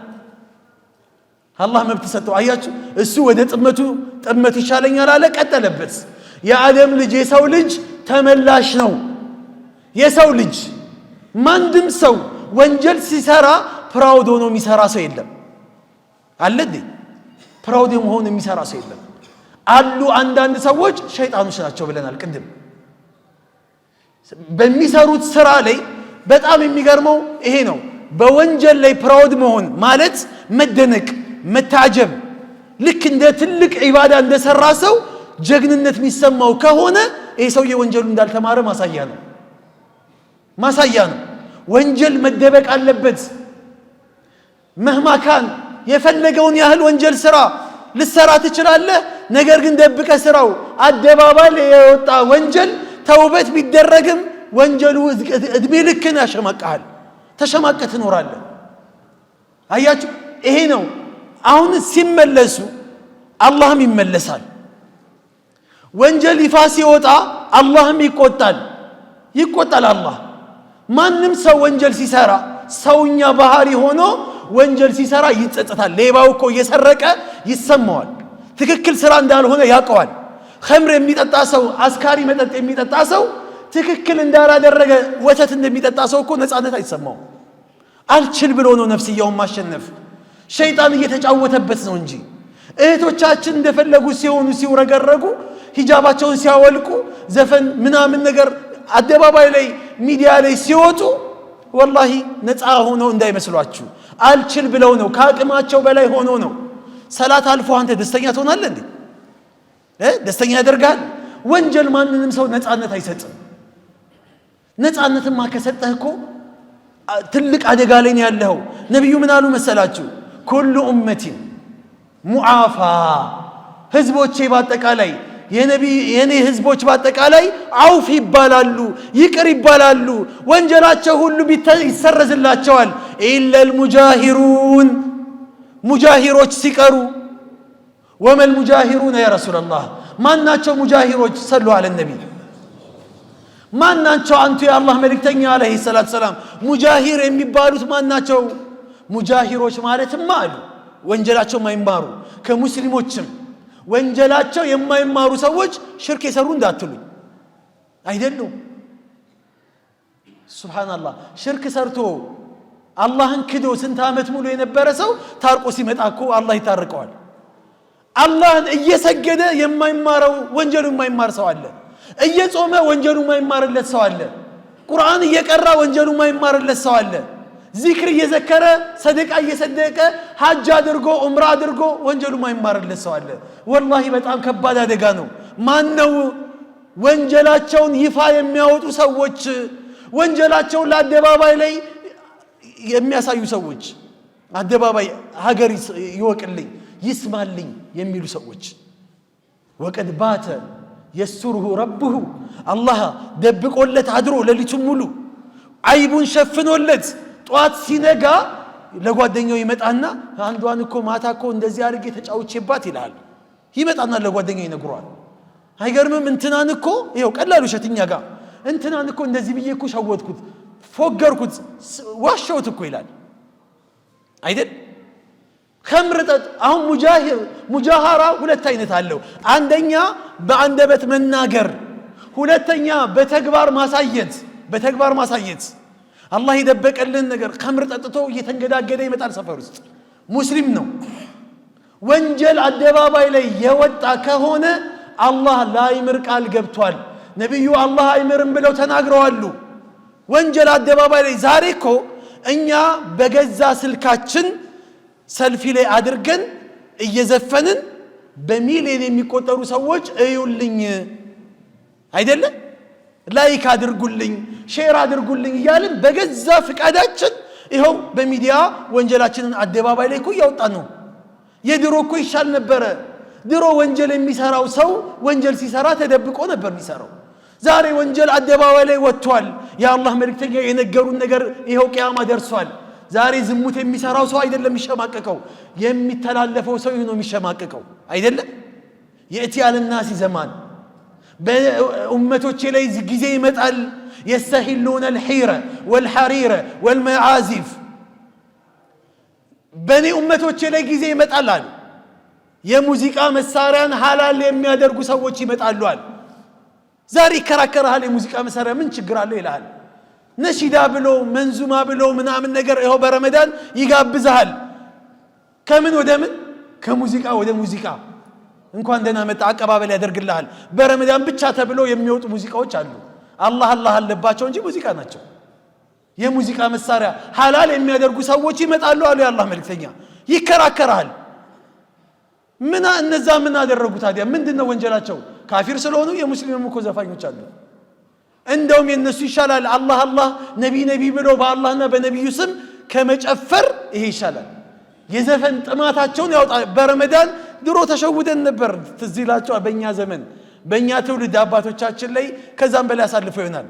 አላህ መብት ሰጠው አያችሁ እሱ ወደ ጥመቱ ይሻለኛል አለ ቀጠለበት የአደም ልጅ የሰው ልጅ ተመላሽ ነው የሰው ልጅ ማንድም ሰው ወንጀል ሲሰራ ፕራውድ ሆኖ የሚሰራ ሰው የለም አለዲ ፕራውድ ሆኖ የሚሰራ ሰው የለም አሉ አንዳንድ ሰዎች ሸይጣኖች ናቸው ብለናል ቅድም በሚሰሩት ስራ ላይ በጣም የሚገርመው ይሄ ነው በወንጀል ላይ ፕራውድ መሆን ማለት መደነቅ መታጀብ ልክ እንደ ትልቅ ዒባዳ እንደሰራ ሰው ጀግንነት የሚሰማው ከሆነ ይሄ ሰው የወንጀሉ እንዳልተማረ ማሳያ ነው ወንጀል መደበቅ አለበት መህማካን የፈለገውን ያህል ወንጀል ስራ ልሰራ ትችላለህ ነገር ግን ደብቀ ስራው አደባባይ የወጣ ወንጀል ተውበት ቢደረግም ወንጀሉ እድሜ ልክን ያሸማቀሃል ተሸማቀ ትኖራለህ አያችሁ ይሄ ነው አሁን ሲመለሱ አላህም ይመለሳል ወንጀል ይፋ ሲወጣ አላህም ይቆጣል አላህ ማንም ሰው ወንጀል ሲሰራ ሰውኛ ባህሪ ሆኖ ወንጀል ሲሰራ ይጸጸታል ሌባው እኮ እየሰረቀ ይሰማዋል ትክክል ስራ እንዳልሆነ ያውቀዋል ኸምር የሚጠጣ ሰው አስካሪ መጠጥ የሚጠጣ ሰው ትክክል እንዳላደረገ ወተት እንደሚጠጣ ሰው እኮ ነፃነት አይሰማው አልችል ብሎ ነው ነፍስያውን ማሸነፍ ሸይጣን እየተጫወተበት ነው እንጂ እህቶቻችን እንደፈለጉ ሲወረገረጉ ሂጃባቸውን ሲያወልቁ ዘፈን ምናምን ነገር አደባባይ ላይ ሚዲያ ላይ ሲወጡ ወላሂ ነፃ ሆነው እንዳይመስሏችሁ አልችል ብለው ነው ከአቅማቸው በላይ ሆኖ ነው ሰላት አልፎ አንተ ደስተኛ ትሆናለህ እንዴ ደስተኛ ያደርጋል ወንጀል ማንንም ሰው ነፃነት አይሰጥም ነፃነትማ ከሰጠህ እኮ ትልቅ አደጋ ላይ ነው ያለው ነብዩ ምን አሉ መሰላችሁ ኩሉ ኡመቲ ሙዓፋ ህዝቦቼ ባጠቃላይ የኔ ህዝቦች ባጠቃላይ አውፍ ይባላሉ ይቅር ይባላሉ ወንጀላቸው ሁሉ ይሰረዝላቸዋል ኢለል ሙጃሂሮች ሲቀሩ ወመል ሙጃሂሩን ያ ረሱላህ ማናቸው ሙጃሂሮች ሰሉ አለ ነብይ ማናቸው አንቱ የአላህ መልእክተኛ አለይሂ ሰላቱ ሰላም ሙጃሂር የሚባሉት ማናቸው ሙጃሂሮች ማለትማ አሉ ወንጀላቸው የማይማሩ ከሙስሊሞችም ወንጀላቸው የማይማሩ ሰዎች ሽርክ የሰሩ እንዳትሉኝ አይደሉም ሱብሃንአላህ ሽርክ ሰርቶ አላህን ክዶ ስንት ዓመት ሙሉ የነበረ ሰው ታርቆ ሲመጣ እኮ አላህ ይታርቀዋል አላህን እየሰገደ የማይማረው ወንጀሉ የማይማር ሰው አለ እየጾመ ወንጀሉ የማይማርለት ሰው አለ ቁርአን እየቀራ ወንጀሉ የማይማርለት ሰው አለ ዚክር እየዘከረ ሰደቃ እየሰደቀ ሐጅ አድርጎ ዑምራ አድርጎ ወንጀሉ የማይማርለት ሰው አለ ወላሂ በጣም ከባድ አደጋ ነው ማን ነው ወንጀላቸውን ይፋ የሚያወጡ ሰዎች ወንጀላቸውን ለአደባባይ ላይ የሚያሳዩ ሰዎች አደባባይ ሀገር ይወቅልኝ ይስማልኝ የሚሉ ሰዎች ወቀድ ባተ የሱሩሁ ረብሁ አላህ ደብቆለት አድሮ ለሊቱን ሙሉ አይቡን ሸፍኖለት ጧት ሲነጋ ለጓደኛው ይመጣና አንዷን እኮ ማታ እኮ እንደዚህ አድርጌ ተጫውቼባት ይላል ይመጣና ለጓደኛው ይነግሯል አይገርምም እንትናን እኮ ይሄው ቀላሉ ሸትኛ ጋር እንትናን እኮ እንደዚህ ብዬ እኮ ሸወትኩት ፎገርኩት ዋሸውት እኮ ይላል አይደል ከምርጠት አሁን ሙጃሃራ ሁለት አይነት አለው አንደኛ በአንደበት መናገር ሁለተኛ በተግባር ማሳየት አላህ ይደበቀልን ነገር ከምርጠጥቶ እየተንገዳገደ ይመጣል ሰፈር ውስጥ ሙስሊም ነው ወንጀል አደባባይ ላይ የወጣ ከሆነ አላህ ላይምር ቃል ገብቷል ነብዩ አላህ አይምርም ብለው ተናግረዋል ወንጀል አደባባይ ላይ ዛሬ እኮ እኛ በገዛ ስልካችን ሰልፊ ላይ አድርገን እየዘፈንን በሚሊዮን የሚቆጠሩ ሰዎች እዩልኝ አይደለ ላይክ አድርጉልኝ ሼር አድርጉልኝ እያልን በገዛ ፍቃዳችን ይሄው በሚዲያ ወንጀላችንን አደባባይ ላይ እኮ ያወጣን ነው የድሮ እኮ ይሻል ነበረ ድሮ ወንጀል የሚሰራው ሰው ወንጀል ሲሰራ ተደብቆ ነበር የሚሰራው ዛሬ ወንጀል አደባባይ ላይ ወጥቷል የአላህ መልእክተኛ የነገሩን ነገር ይሄው ቂያማ ደርሷል ዛሬ ዝሙት የሚሰራው ሰው አይደለም የሚሸማቀቀው የሚተላለፈው ሰው ነው የሚሸማቀቀው አይደለም የእቲ ያለናሲ ዘማን በኡመቶቼ ላይ ጊዜ ይመጣል يستحلون الحيرة والحريرة والمعازف بني أمتوچ ላይ ጊዜ ይመጣል የሙዚቃ መሳሪያን ሐላል የሚያደርጉ ሰዎች ይመጣሉ ዛሬ ከራከራል የሙዚቃ መሳሪያ ምን ችግር አለው ይላል ነሺዳ ብሎ መንዙማ ብሎ ምናምን ነገር ይሄው በረመዳን ይጋብዛል ከምን ወደ ምን ከሙዚቃ ወደ ሙዚቃ እንኳን ደህና መጣ አቀባበል ያደርግልሃል በረመዳን ብቻ ተብሎ የሚወጡ ሙዚቃዎች አሉ አላህ አለባቸው እንጂ ሙዚቃ ናቸው የሙዚቃ መሳሪያ ሐላል የሚያደርጉ ሰዎች ይመጣሉ አሉ የአላህ መልእክተኛ ይከራከራል ምን እነዛ ምን አደረጉ ታዲያ ምንድነው ወንጀላቸው ካፊር ስለሆኑ የሙስሊም እኮ ዘፋኞች አሉ እንደውም የነሱ ይሻላል አላህ ነቢ ብሎ በአላህና በነብዩ ስም ከመጨፈር ይሄ ይሻላል የዘፈን ጥማታቸውን ያውጣ በረመዳን ድሮ ተሸውደን ነበር ትዝ ይላችሁ በእኛ ዘመን በእኛ ትውልድ አባቶቻችን ላይ ከዛም በላይ አሳልፈው ይሆናል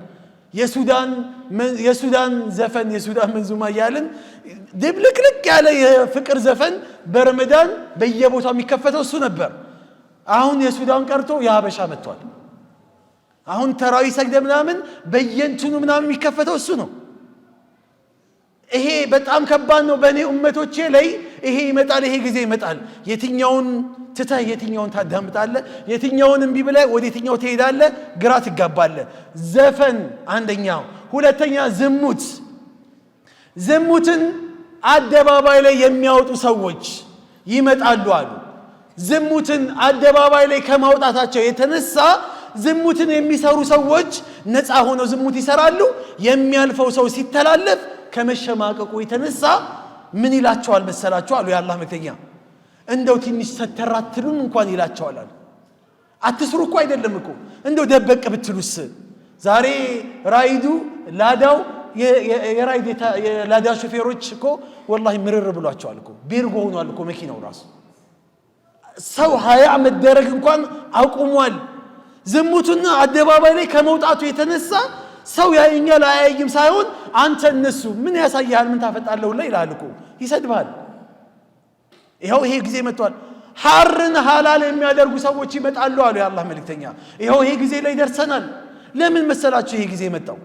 የሱዳን ዘፈን የሱዳን መንዙማ ያለን ድብልቅልቅ ያለ የፍቅር ዘፈን በረመዳን በየቦታው የሚከፈተው እሱ ነበር። አሁን የሱዳን ቀርቶ የሀበሻ መጥቷል። አሁን ተራዊ ሰግደ ምናምን በየንቱኑ ምናምን የሚከፈተው እሱ ነው። ይሄ በጣም ከባድ ነው። በእኔ ኡመቶቼ ላይ ይሄ ይመጣል፣ ይሄ ጊዜ ይመጣል። የትኛውን ትተህ የትኛውን ታዳምጣለህ? የትኛውን እምቢ ብለህ ወደ የትኛው ትሄዳለህ? ግራ ትጋባለህ። ዘፈን አንደኛው። ሁለተኛ ዝሙትን አደባባይ ላይ የሚያወጡ ሰዎች ይመጣሉ አሉ። ዝሙትን አደባባይ ላይ ከማውጣታቸው የተነሳ ዝሙትን የሚሰሩ ሰዎች ነፃ ሆነው ዝሙት ይሰራሉ። የሚያልፈው ሰው ሲተላለፍ ከመሸማቀቁ የተነሳ ምን ይላቸዋል መሰላችሁ አሉ የአላህ መልእክተኛ፣ እንደው ትንሽ ሰተራትሉን እንኳን ይላቸዋል አሉ። አትስሩ እኮ አይደለም እኮ እንደው ደበቅ ብትሉስ። ዛሬ ራይዱ ላዳው የላዳ ሹፌሮች እኮ ወላሂ ምርር ብሏቸዋል እኮ፣ ቤርጎ ሆኗል እኮ መኪናው ራሱ። ሰው ሀያ መደረግ እንኳን አቁሟል። ዝሙቱና አደባባይ ላይ ከመውጣቱ የተነሳ ሰው ያየኛል አያየኝም ሳይሆን አንተ እነሱ ምን ያሳያል ምን ታፈጣለህ ላይ ይላል እኮ፣ ይሰድባል። ይሄው ይሄ ጊዜ መጥቷል። ሐርን ሐላል የሚያደርጉ ሰዎች ይመጣሉ አሉ የአላህ መልእክተኛ። ይሄው ይሄ ጊዜ ላይ ደርሰናል። ለምን መሰላችሁ ይሄ ጊዜ መጣው?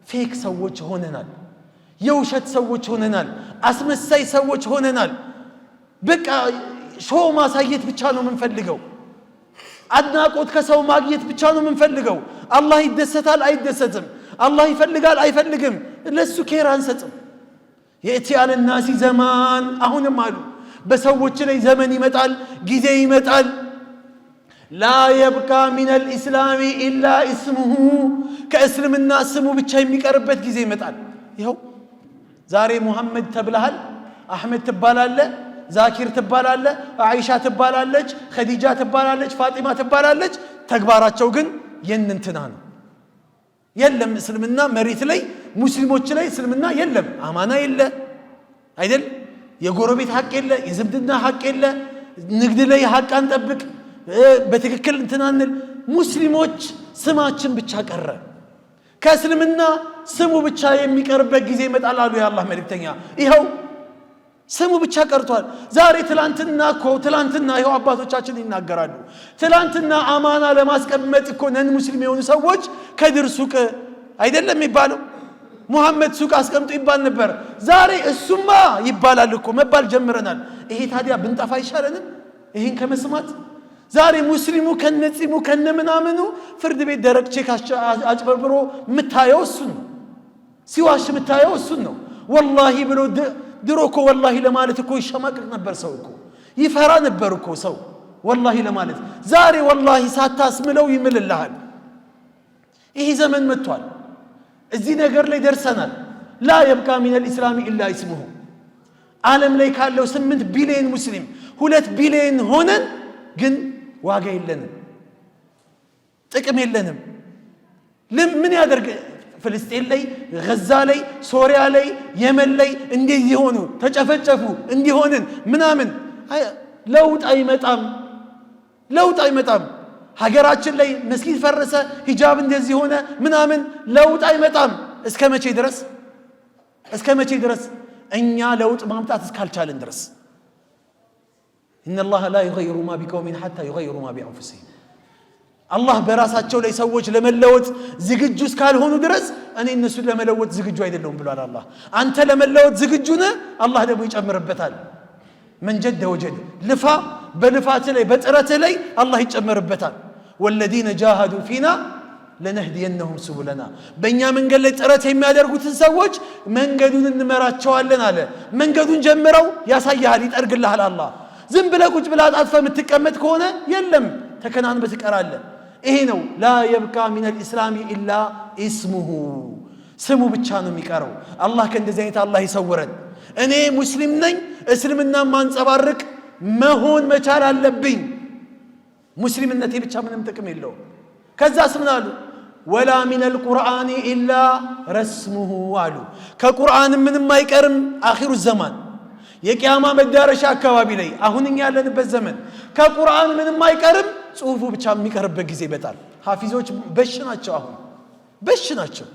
ፌክ ሰዎች ሆነናል። የውሸት ሰዎች ሆነናል። አስመሳይ ሰዎች ሆነናል። በቃ ሾው ማሳየት ብቻ ነው የምንፈልገው። አድናቆት ከሰው ማግኘት ብቻ ነው የምንፈልገው። አላህ ይደሰታል አይደሰትም፣ አላህ ይፈልጋል አይፈልግም፣ ለሱ ኬር አንሰጥም። የእቲ አለ ናሲ ዘማን፣ አሁንም አሉ በሰዎች ላይ ዘመን ይመጣል፣ ጊዜ ይመጣል። ላ የብቃ ሚነል ኢስላሚ ኢላ እስሙሁ፣ ከእስልምና ስሙ ብቻ የሚቀርበት ጊዜ ይመጣል። ይኸው ዛሬ ሙሐመድ ተብለሃል፣ አሕመድ ትባላለህ፣ ዛኪር ትባላለህ፣ አይሻ ትባላለች፣ ኸዲጃ ትባላለች፣ ፋጢማ ትባላለች። ተግባራቸው ግን የእንትና ነው። የለም እስልምና መሬት ላይ ሙስሊሞች ላይ እስልምና የለም። አማና የለ አይደል? የጎረቤት ሐቅ የለ፣ የዝምድና ሐቅ የለ፣ ንግድ ላይ ሐቅ አንጠብቅ፣ በትክክል እንትናንል። ሙስሊሞች ስማችን ብቻ ቀረ። ከእስልምና ስሙ ብቻ የሚቀርበት ጊዜ ይመጣል አሉ የአላህ መልእክተኛ። ይኸው ስሙ ብቻ ቀርቷል። ዛሬ ትላንትና ይኸው አባቶቻችን ይናገራሉ። ትላንትና አማና ለማስቀመጥ እኮ ነን ሙስሊም የሆኑ ሰዎች ከድር ሱቅ አይደለም የሚባለው፣ ሙሐመድ ሱቅ አስቀምጡ ይባል ነበር። ዛሬ እሱማ ይባላል እኮ፣ መባል ጀምረናል። ይሄ ታዲያ ብንጠፋ አይሻለንም ይሄን ከመስማት? ዛሬ ሙስሊሙ ከነጺሙ ከነምናምኑ ፍርድ ቤት ደረቅ ቼክ አጭበርብሮ የምታየው እሱን ነው። ሲዋሽ የምታየው እሱን ነው። ወላሂ ብሎ ድሮ እኮ ወላሂ ለማለት እኮ ይሸማቀቅ ነበር ሰው እኮ፣ ይፈራ ነበር እኮ ሰው ወላሂ ለማለት። ዛሬ ወላሂ ሳታስምለው ይምልልሃል። ይሄ ዘመን መጥቷል። እዚህ ነገር ላይ ደርሰናል። ላ የብቃ ሚነል ኢስላሚ ኢላ እስሙሁ። ዓለም ላይ ካለው 8 ቢሊዮን ሙስሊም 2 ቢሊዮን ሆነን ግን ዋጋ የለንም፣ ጥቅም የለንም። ምን ያደርግ? ፍልስጤን ላይ፣ ገዛ ላይ፣ ሶሪያ ላይ፣ የመን ላይ እንደዚህ ሆኑ፣ ተጨፈጨፉ፣ እንዲሆንን ምናምን ለውጥ አይመጣም። ሀገራችን ላይ መስጊድ ፈረሰ፣ ሂጃብ እንደዚህ ሆነ ምናምን፣ ለውጥ አይመጣም። እስከ መቼ ድረስ? እኛ ለውጥ ማምጣት እስካልቻለን ድረስ። ኢነላህ ላ ዩገይሩ ማ ቢቀውሚን ሐታ ዩገይሩ ማ ቢአንፉሲሂም። አላህ በራሳቸው ላይ ሰዎች ለመለወጥ ዝግጁ እስካልሆኑ ድረስ እኔ እነሱን ለመለወጥ ዝግጁ አይደለሁም ብሏል አላህ። አንተ ለመለወጥ ዝግጁ ነህ፣ አላህ ደግሞ ይጨምርበታል። መንጀደ ወጀድ፣ ልፋ፣ በልፋትህ ላይ በጥረትህ ላይ አላህ ይጨምርበታል። ወለዚነ ጃሃዱ ፊና ለነህዲየነሁም ሱቡለና፣ በእኛ መንገድ ላይ ጥረት የሚያደርጉትን ሰዎች መንገዱን እንመራቸዋለን አለ። መንገዱን ጀምረው ያሳያል፣ ይጠርግልሃል አላህ። ዝም ብለህ ቁጭ ብለህ አጣጥፈህ የምትቀመጥ ከሆነ የለም ተከናንበህ ትቀራለህ። ይሄ ነው ላ የብቃ ሚነል ኢስላሚ ኢላ ኢስሙሁ፣ ስሙ ብቻ ነው የሚቀረው። አላህ ከእንደዚህ አይነት አላህ ይሰውረን። እኔ ሙስሊም ነኝ፣ እስልምና ማንጸባርቅ መሆን መቻል አለብኝ። ሙስሊምነቴ ብቻ ምንም ጥቅም የለውም። ከዛስ ምን አሉ? ወላ ሚነል ቁርአኒ ኢላ ረስሙሁ አሉ። ከቁርአን ምንም አይቀርም አኺሩ ዘማን፣ የቂያማ መዳረሻ አካባቢ ላይ አሁን እኛ ያለንበት ዘመን ከቁርአን ምንም አይቀርም፣ ጽሁፉ ብቻ የሚቀርበት ጊዜ ይመጣል። ሐፊዞች በሽ ናቸው፣ አሁን በሽ ናቸው።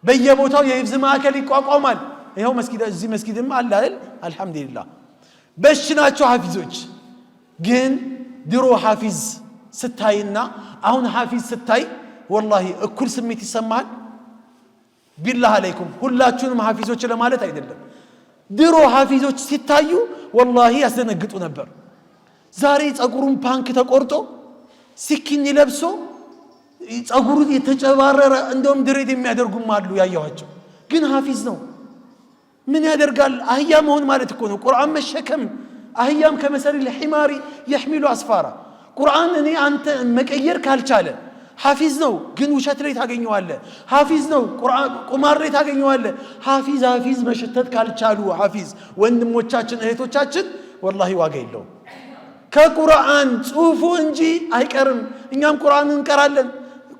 በየቦታው የሂፍዝ ማዕከል ይቋቋማል ይሄው መስጊድ እዚህ መስጊድም አለ አይደል አልহামዱሊላህ በሽ ናቸው ሐፊዞች ግን ድሮ ሐፊዝ ስታይና አሁን ሐፊዝ ስታይ والله እኩል ስሜት ይሰማል ቢላህ አለይኩም ሁላችሁንም ሐፊዞች ለማለት አይደለም ድሮ ሐፊዞች ሲታዩ والله ያስደነግጡ ነበር ዛሬ ጸጉሩን ፓንክ ተቆርጦ ሲኪን ለብሶ ጸጉሩ የተጨባረረ እንደውም ድሬድ የሚያደርጉም አሉ ያያዋቸው ግን ሐፊዝ ነው ምን ያደርጋል አህያ መሆን ማለት እኮ ነው ቁርአን መሸከም አህያም ከመሰል الحمار يحمل اسفارا ቁርአን እኔ አንተ መቀየር ካልቻለ ሐፊዝ ነው ግን ውሸት ላይ ታገኘዋለ ሐፊዝ ነው ቁርአን ቁማር ላይ ታገኘዋለ ሐፊዝ መሸተት ካልቻሉ ሐፊዝ ወንድሞቻችን እህቶቻችን والله ዋጋ የለው ከቁርአን ጽሁፉ እንጂ አይቀርም እኛም ቁርአን እንቀራለን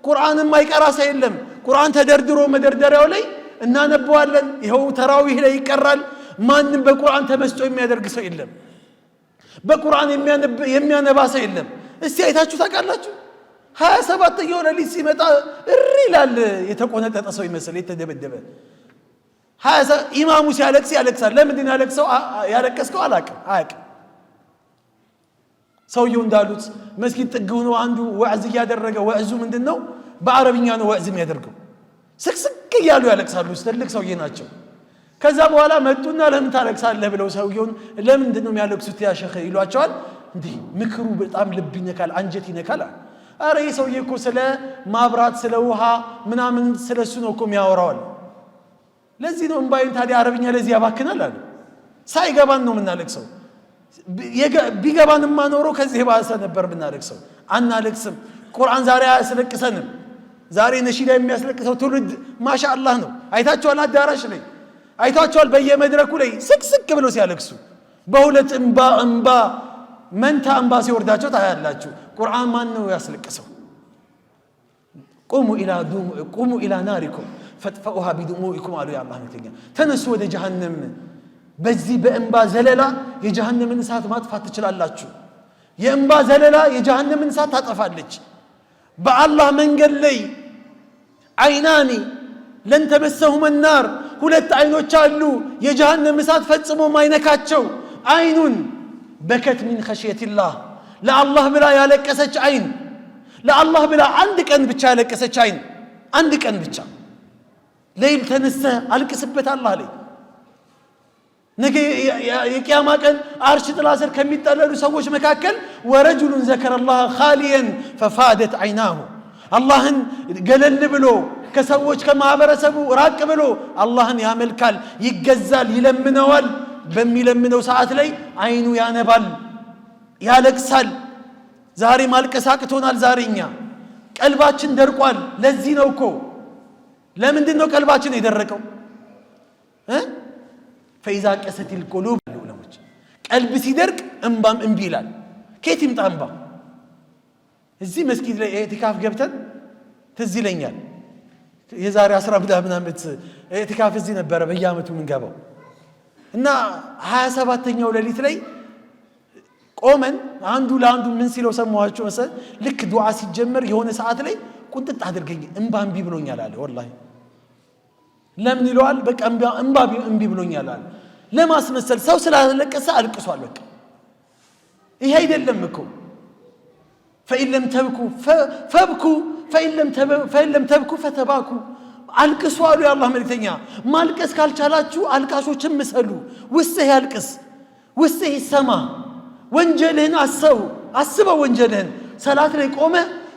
ቁርአንም ማይቀራ ሳይለም ቁርአን ተደርድሮ መደርደሪያው ላይ እናነበዋለን ይሄው ተራዊህ ላይ ይቀራል ማንንም በቁርአን ተመስጦ የሚያደርግ ሰው የለም በቁርአን የሚያነባ ሰው የለም እስቲ አይታችሁ ታውቃላችሁ 27ኛው ሌሊት ሲመጣ እሪ ይላል የተቆነጠጠ ሰው ይመስል የተደበደበ ኢማሙ ሲያለቅስ ያለቅሳል ለምን ያለቀስከው አያውቅም ሰውየው እንዳሉት መስጊድ ጥግ ሆኖ አንዱ ወዕዝ ያደረገ ወዕዙ ምንድነው በአረብኛ ነው ወዕዝ የሚያደርገው ስቅስቅ ይያሉ ያለቅሳሉ ትልቅ ሰውዬ ናቸው ከዛ በኋላ መጡና ለምን ታለቅሳለህ ብለው ሰውየውን ለምንድነው የሚያለቅሱት ያ ሸህ ይሏቸዋል እንዴ ምክሩ በጣም ልብ ይነካል አንጀት ይነካል አረ ይሄ ሰውዬ እኮ ስለ ማብራት ስለ ውሃ ምናምን ስለሱ ነው እኮ የሚያወራው ለዚህ ነው እንባይን ታዲያ አረብኛ ለዚህ ያባክናል አለ ሳይገባን ነው የምናለቅሰው ቢገባንማ ኖሮ ከዚህ ባሰ ነበር ብናለቅሰው አናለቅስም ቁርአን ዛሬ አያስለቅሰንም ዛሬ ነሺዳ የሚያስለቅሰው ትውልድ ማሻአላህ ነው አይታችኋል አዳራሽ ላይ አይታችኋል በየመድረኩ ላይ ስቅስቅ ብለው ሲያለቅሱ በሁለት እንባ መንታ እንባ ሲወርዳቸው ታያላችሁ ቁርአን ማን ነው ያስለቅሰው قوموا الى ناركم فادفؤوها بدموعكم አሉ ያላህ መልእክተኛ ተነሱ ወደ ጀሃነም በዚህ በእንባ ዘለላ የጀሃነምን እሳት ማጥፋት ትችላላችሁ የእንባ ዘለላ የጀሃነምን እሳት ታጠፋለች በአላህ መንገድ ላይ አይናኒ ለን ተመሰሁም النار ሁለት አይኖች አሉ የጀሃነም እሳት ፈጽሞ ማይነካቸው አይኑን በከት من خشيه الله ለአላህ ብላ ያለቀሰች አይን ለአላህ ብላ አንድ ቀን ብቻ ያለቀሰች አይን አንድ ቀን ብቻ ለይል ተነሰ አልቅስበት አላህ ላይ ነገ የቂያማ ቀን አርሽ ጥላ ስር ከሚጠለሉ ሰዎች መካከል ወረጁሉን ذكر الله خاليا ففادت عيناه አላህን ገለል ብሎ ከሰዎች ከማህበረሰቡ ራቅ ብሎ አላህን ያመልካል ይገዛል ይለምነዋል በሚለምነው ሰዓት ላይ አይኑ ያነባል ያለቅሳል ዛሬ ማልቀስ አቅቶናል ዛሬኛ ቀልባችን ደርቋል ለዚህ ነው እኮ ለምንድን ነው ቀልባችን የደረቀው فإذا قست القلوب العلماء قلب ሲደርቅ እንባም እንቢ ይላል ከየት ይምጣ እንባ እዚህ መስጊድ ላይ ኢዕቲካፍ ገብተን ትዝ ይለኛል የዛሬ 10 ዓመት ኢዕቲካፍ እዚህ ነበር በየአመቱ ምንገባው እና 27ኛው ሌሊት ላይ ቆመን አንዱ ለአንዱ ምን ሲለው ሰማዋቸው መሰል ልክ ዱዓ ሲጀመር የሆነ ሰዓት ላይ ቁንጥጥ አድርገኝ እንባ እንቢ ብሎኛል አለ والله ለምን ይለዋል በቃ እንባ እንቢ ብሎኛል አለ ለማስመሰል ሰው ስላለቀሰ አልቅሷል በቃ ይሄ አይደለም እኮ فإن لم تبكوا فابكوا فإن لم تبكوا فتباكوا አልቅሱ አሉ የአላህ መልእክተኛ ማልቀስ ካልቻላችሁ አልቃሾችን ምሰሉ ውስህ ያልቅስ ውስህ ይሰማ ወንጀልህን አስበው ወንጀልህን ሰላት ላይ ቆመ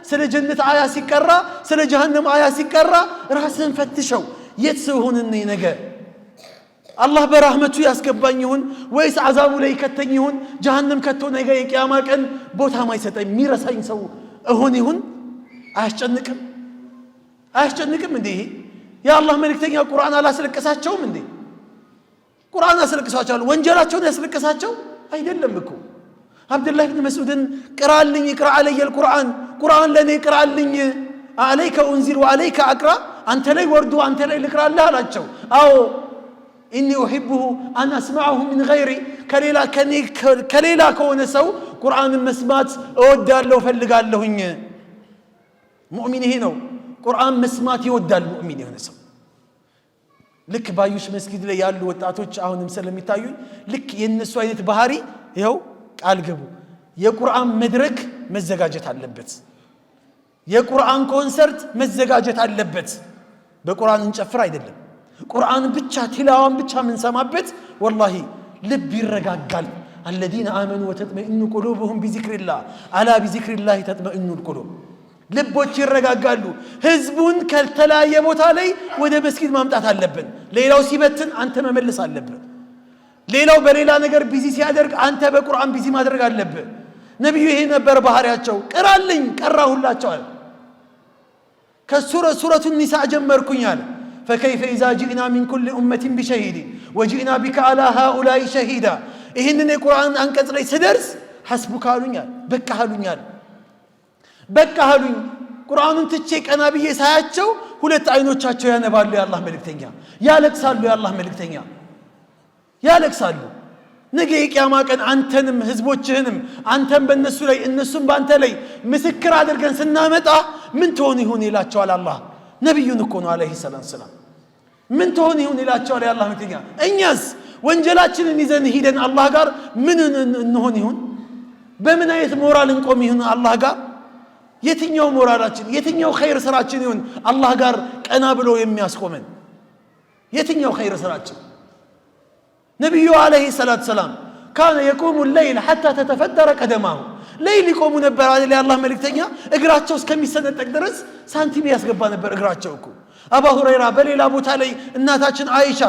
ስለ ጀነት አያ ሲቀራ ስለ ጀሃነም አያ ሲቀራ ራስህን ፈትሸው የት ሆነን ነገ አላህ በረህመቱ ያስገባኝ ይሁን ወይስ አዛቡ ላይ ከተኝ ይሁን ጀሃነም ከቶ ነገ የቂያማ ቀን ቦታ ማይሰጠኝ ሚረሳኝ ሰው እሆን ይሁን አያስጨንቅም እንዴ የአላህ መልእክተኛ ቁርአን አላስለቀሳቸውም እንዴ ቁርአን አስለቀሳቸው ወንጀላቸውን ያስለቀሳቸው አይደለም እኮ عبد الله بن مسعود اقرا علي القرآن قرآن لني اقرا لي عليك انزل وعليك اقرا انت لي وردو انت لي اقرا الله አላቸው አዎ اني احبه ان اسمعه من غيري ከሌላ ከሆነ ሰው ቁርአን መስማት እወዳለሁ ፈልጋለሁኝ ሙእሚን ይሄ ነው ቁርአን መስማት ይወዳል ሙእሚን የሆነ ሰው ልክ ባዩሽ መስጊድ ላይ ያሉ ወጣቶች አሁንም ስለሚታዩኝ ልክ የነሱ አይነት ባህሪ ይኸው ቃል ገቡ። የቁርአን መድረክ መዘጋጀት አለበት። የቁርአን ኮንሰርት መዘጋጀት አለበት። በቁርአን እንጨፍር አይደለም፣ ቁርአን ብቻ ቲላዋን ብቻ ምንሰማበት ወላሂ ልብ ይረጋጋል። الذين آمنوا وتطمئن قلوبهم بذكر الله ألا بذكر الله تطمئن القلوب ልቦች ይረጋጋሉ። ህዝቡን ከተለያየ ቦታ ላይ ወደ መስጊድ ማምጣት አለብን። ሌላው ሲበትን አንተ መመለስ አለብህ። ሌላው በሌላ ነገር ቢዚ ሲያደርግ አንተ በቁርአን ቢዚ ማድረግ አለብህ። ነብዩ ይሄ ነበር ባህሪያቸው። ቅራልኝ ቀራሁላቸው አለ። ከሱረቱ ኒሳ ጀመርኩኝ አለ። فكيف إذا جئنا من كل أمة بشهيد وجئنا بك على هؤلاء شهيدا ይሄንን የቁርአን አንቀጽ ላይ ስደርስ ሐስቡክ አሉኛል፣ በቃ አሉኛል። በቃ አሉኝ። ቁርአኑን ትቼ ቀና ብዬ ሳያቸው ሁለት አይኖቻቸው ያነባሉ። የአላህ መልእክተኛ ያለቅሳሉ። የአላህ መልእክተኛ ያለቅሳሉ። ነገ የቂያማ ቀን አንተንም ህዝቦችህንም አንተም በእነሱ ላይ እነሱም በአንተ ላይ ምስክር አድርገን ስናመጣ ምን ትሆን ይሁን ይላቸዋል አላህ። ነብዩን እኮ ነው አለይሂ ሰላም ምን ትሆን ይሁን ይላቸዋል የአላህ መልእክተኛ። እኛስ ወንጀላችንን ይዘን ሄደን አላህ ጋር ምን እንሆን ይሁን? በምን አይነት ሞራል እንቆም ይሁን አላህ ጋር? የትኛው ሞራላችን የትኛው ኸይር ስራችን ይሁን አላህ ጋር ቀና ብሎ የሚያስቆመን? የትኛው ኸይር ስራችን? ነብዩ አለይሂ ሰላም ካነ የቁሙ الليل حتى تتفطر قدمه ሌሊት ይቆሙ ነበር አይደል? የአላህ መልእክተኛ እግራቸው እስከሚሰነጠቅ ድረስ ሳንቲም ያስገባ ነበር እግራቸው እኮ። አቡ ሁረይራ በሌላ ቦታ ላይ እናታችን አይሻ